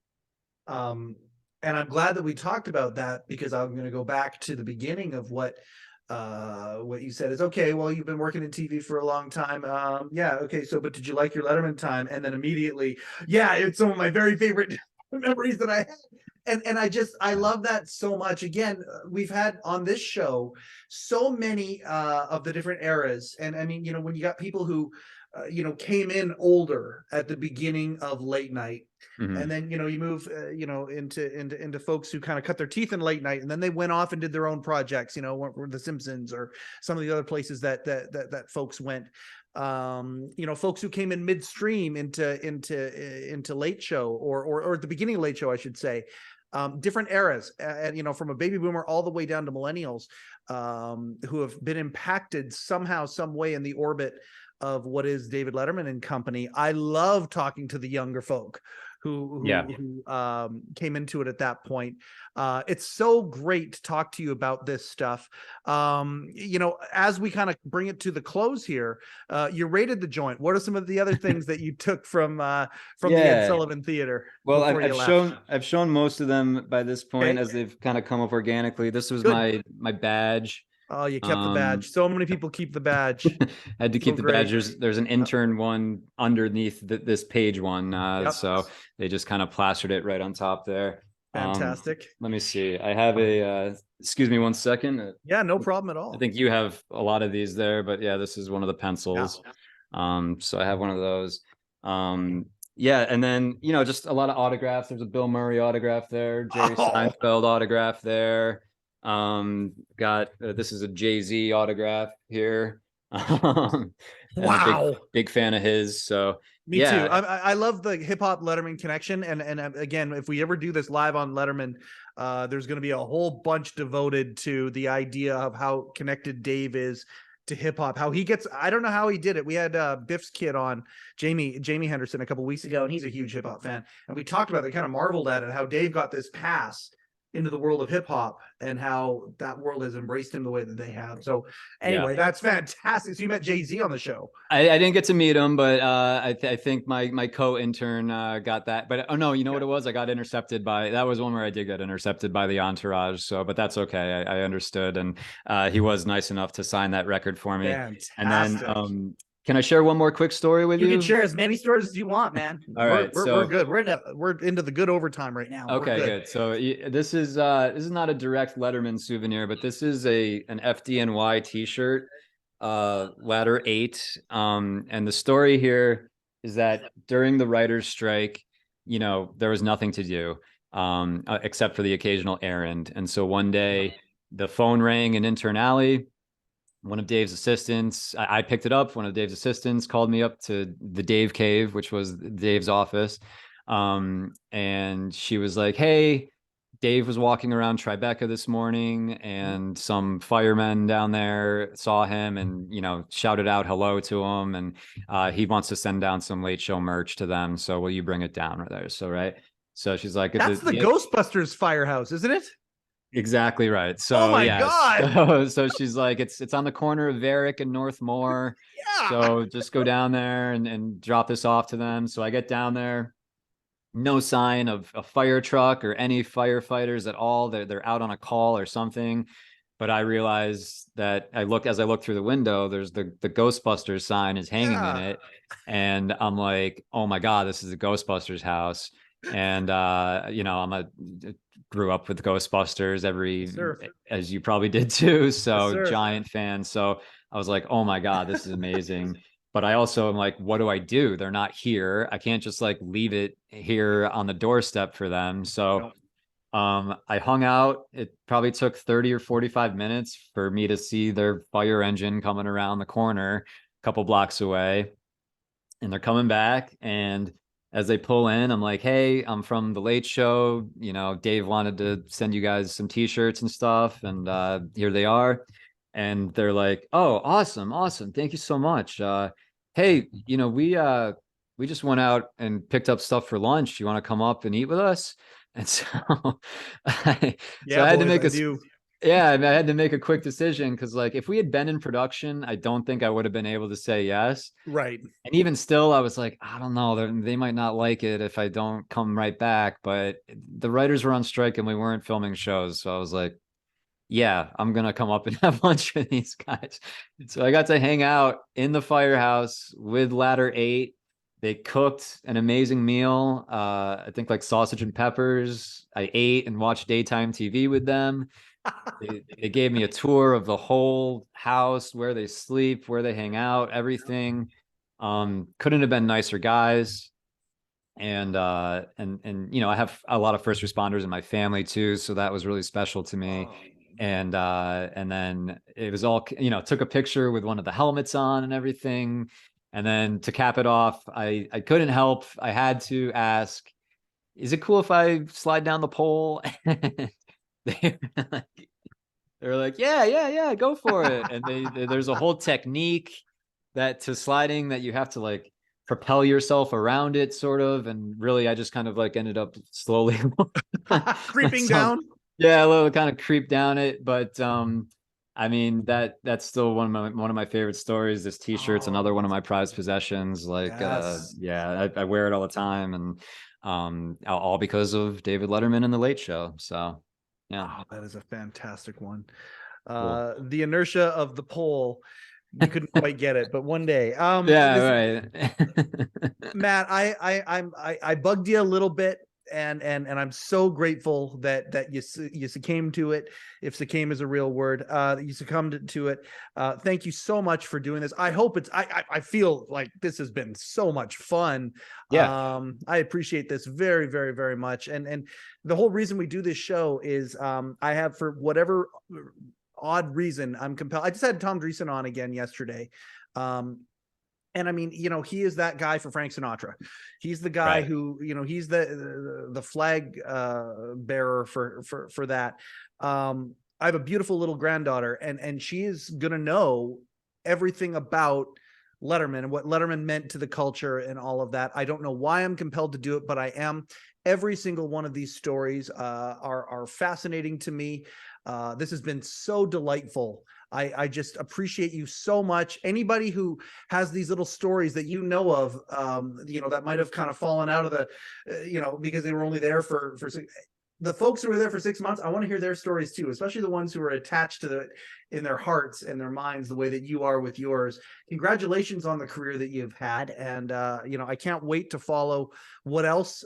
And I'm glad that we talked about that, because I'm going to go back to the beginning of what you said is, okay, well, you've been working in TV for a long time. Okay. So, but did you like your Letterman time? And then immediately, it's some of my very favorite memories that I had. And I love that so much. Again, we've had on this show so many of the different eras. And I mean, when you got people who, came in older at the beginning of late night. Mm-hmm. And then, you move, into folks who kind of cut their teeth in late night, and then they went off and did their own projects, were The Simpsons or some of the other places that folks went. Folks who came in midstream into late show or at the beginning of late show, I should say. Different eras, and from a baby boomer all the way down to millennials, who have been impacted somehow, some way in the orbit of what is David Letterman and company. I love talking to the younger folk who came into it at that point. It's so great to talk to you about this stuff. As we kind of bring it to the close here, you rated the joint. What are some of the other things that you took from the Ed Sullivan Theater? Well, I've shown most of them by this point, as they've kind of come up organically. This was my badge. Oh, you kept the badge. So many people keep the badge. Had to keep the badge. There's an intern one underneath this page one. So they just kind of plastered it right on top there. Fantastic. Let me see. I have excuse me one second. Yeah, no problem at all. I think you have a lot of these there, but this is one of the pencils. So I have one of those. And then, just a lot of autographs. There's a Bill Murray autograph there, Jerry Seinfeld autograph there. Got this is a Jay-Z autograph here. Wow. Big fan of his. So me too. I love the hip hop Letterman connection. And again, if we ever do this live on Letterman, there's going to be a whole bunch devoted to the idea of how connected Dave is to hip hop, how he gets, I don't know how he did it. We had Biff's kid on, Jamie Henderson, a couple weeks ago, and he's a huge hip hop fan. And we talked about it, kind of marveled at it, how Dave got this pass into the world of hip hop and how that world has embraced him the way that they have. So anyway, that's fantastic. So you met Jay-Z on the show. I didn't get to meet him, but I think my co-intern got that. But oh no, you know what it was? I got intercepted that was one where I did get intercepted by the entourage. So, but that's okay. I understood. And he was nice enough to sign that record for me. Fantastic. And then can I share one more quick story with you? You can share as many stories as you want, man. All right, we're good. We're into the good overtime right now. Okay, good. So this is not a direct Letterman souvenir, but this is an FDNY T-shirt, Ladder 8. And the story here is that during the writers' strike, there was nothing to do except for the occasional errand. And so one day the phone rang in Intern Alley. one of Dave's assistants, I picked it up. One of Dave's assistants called me up to the Dave cave, which was Dave's office. And she was like, hey, Dave was walking around Tribeca this morning and some firemen down there saw him and, shouted out hello to him. And he wants to send down some late show merch to them. So will you bring it down right there? So, right. So she's like, That's the Ghostbusters Firehouse, isn't it? Exactly right. So oh my God. So she's like, it's on the corner of Varick and Northmore. Yeah. So just go down there and drop this off to them. So I get down there. No sign of a fire truck or any firefighters at all. They're out on a call or something. But I realize that as I look through the window, there's the Ghostbusters sign is hanging in it. And I'm like, oh my God, this is the Ghostbusters house. And grew up with Ghostbusters as you probably did too. So giant fan. So I was like, oh my God, this is amazing. But I also am like, what do I do? They're not here. I can't just like leave it here on the doorstep for them. So I hung out. It probably took 30 or 45 minutes for me to see their fire engine coming around the corner a couple blocks away. And they're coming back. And as they pull in, I'm like, hey, I'm from the Late Show. Dave wanted to send you guys some t-shirts and stuff. And here they are. And they're like, oh, awesome. Thank you so much. Hey, we just went out and picked up stuff for lunch. You want to come up and eat with us? And so I had to make I had to make a quick decision because like if we had been in production, I don't think I would have been able to say yes. Right. And even still, I was like, I don't know, they might not like it if I don't come right back. But the writers were on strike and we weren't filming shows. So I was like, yeah, I'm going to come up and have lunch with these guys. So I got to hang out in the firehouse with Ladder 8. They cooked an amazing meal. I think like sausage and peppers. I ate and watched daytime TV with them. They gave me a tour of the whole house, where they sleep, where they hang out, everything. Couldn't have been nicer guys. And I have a lot of first responders in my family too. So that was really special to me. And then it was all, took a picture with one of the helmets on and everything. And then to cap it off, I couldn't help. I had to ask, is it cool if I slide down the pole? They were like, yeah, go for it. And there's a whole technique to sliding that you have to like propel yourself around it sort of. And really, I just kind of like ended up slowly creeping down. Yeah, a little kind of creep down it. But I mean, that's still one of my favorite stories. This t-shirt's another one of my prized possessions. Like, yes. I wear it all the time. And all because of David Letterman and the Late Show. So yeah. That is a fantastic one. Cool. The inertia of the pole, you couldn't quite get it, but one day. Right. Matt, I bugged you a little bit, and I'm so grateful that you succumbed to it. If succumb is a real word, you succumbed to it. Thank you so much for doing this. I hope I feel like this has been so much fun. Yeah. I appreciate this very, very, very much. And the whole reason we do this show is I have, for whatever odd reason, I'm compelled. I just had Tom Dreesen on again yesterday. And I mean, he is that guy for Frank Sinatra. He's the guy who, he's the flag bearer for that. I have a beautiful little granddaughter, and she is going to know everything about Letterman and what Letterman meant to the culture and all of that. I don't know why I'm compelled to do it, but I am. Every single one of these stories are fascinating to me. This has been so delightful. I just appreciate you so much. Anybody who has these little stories that of, that might have kind of fallen out of the, because they were only there for the folks who were there for 6 months. I want to hear their stories too, especially the ones who are attached to in their hearts and their minds the way that you are with yours. Congratulations on the career that you've had. And, I can't wait to follow what else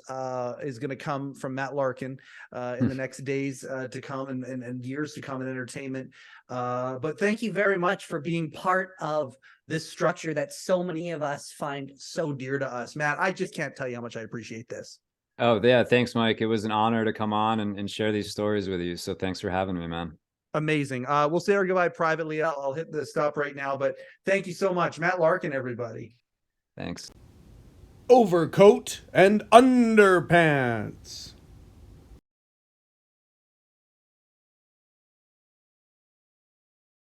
is going to come from Matt Larkin in the next days to come and years to come in entertainment. But thank you very much for being part of this structure that so many of us find so dear to us. Matt, I just can't tell you how much I appreciate this. Oh, yeah. Thanks, Mike. It was an honor to come on and share these stories with you. So thanks for having me, man. Amazing. We'll say our goodbye privately. I'll hit the stop right now, but thank you so much, Matt Larkin, everybody. Thanks. Overcoat and underpants.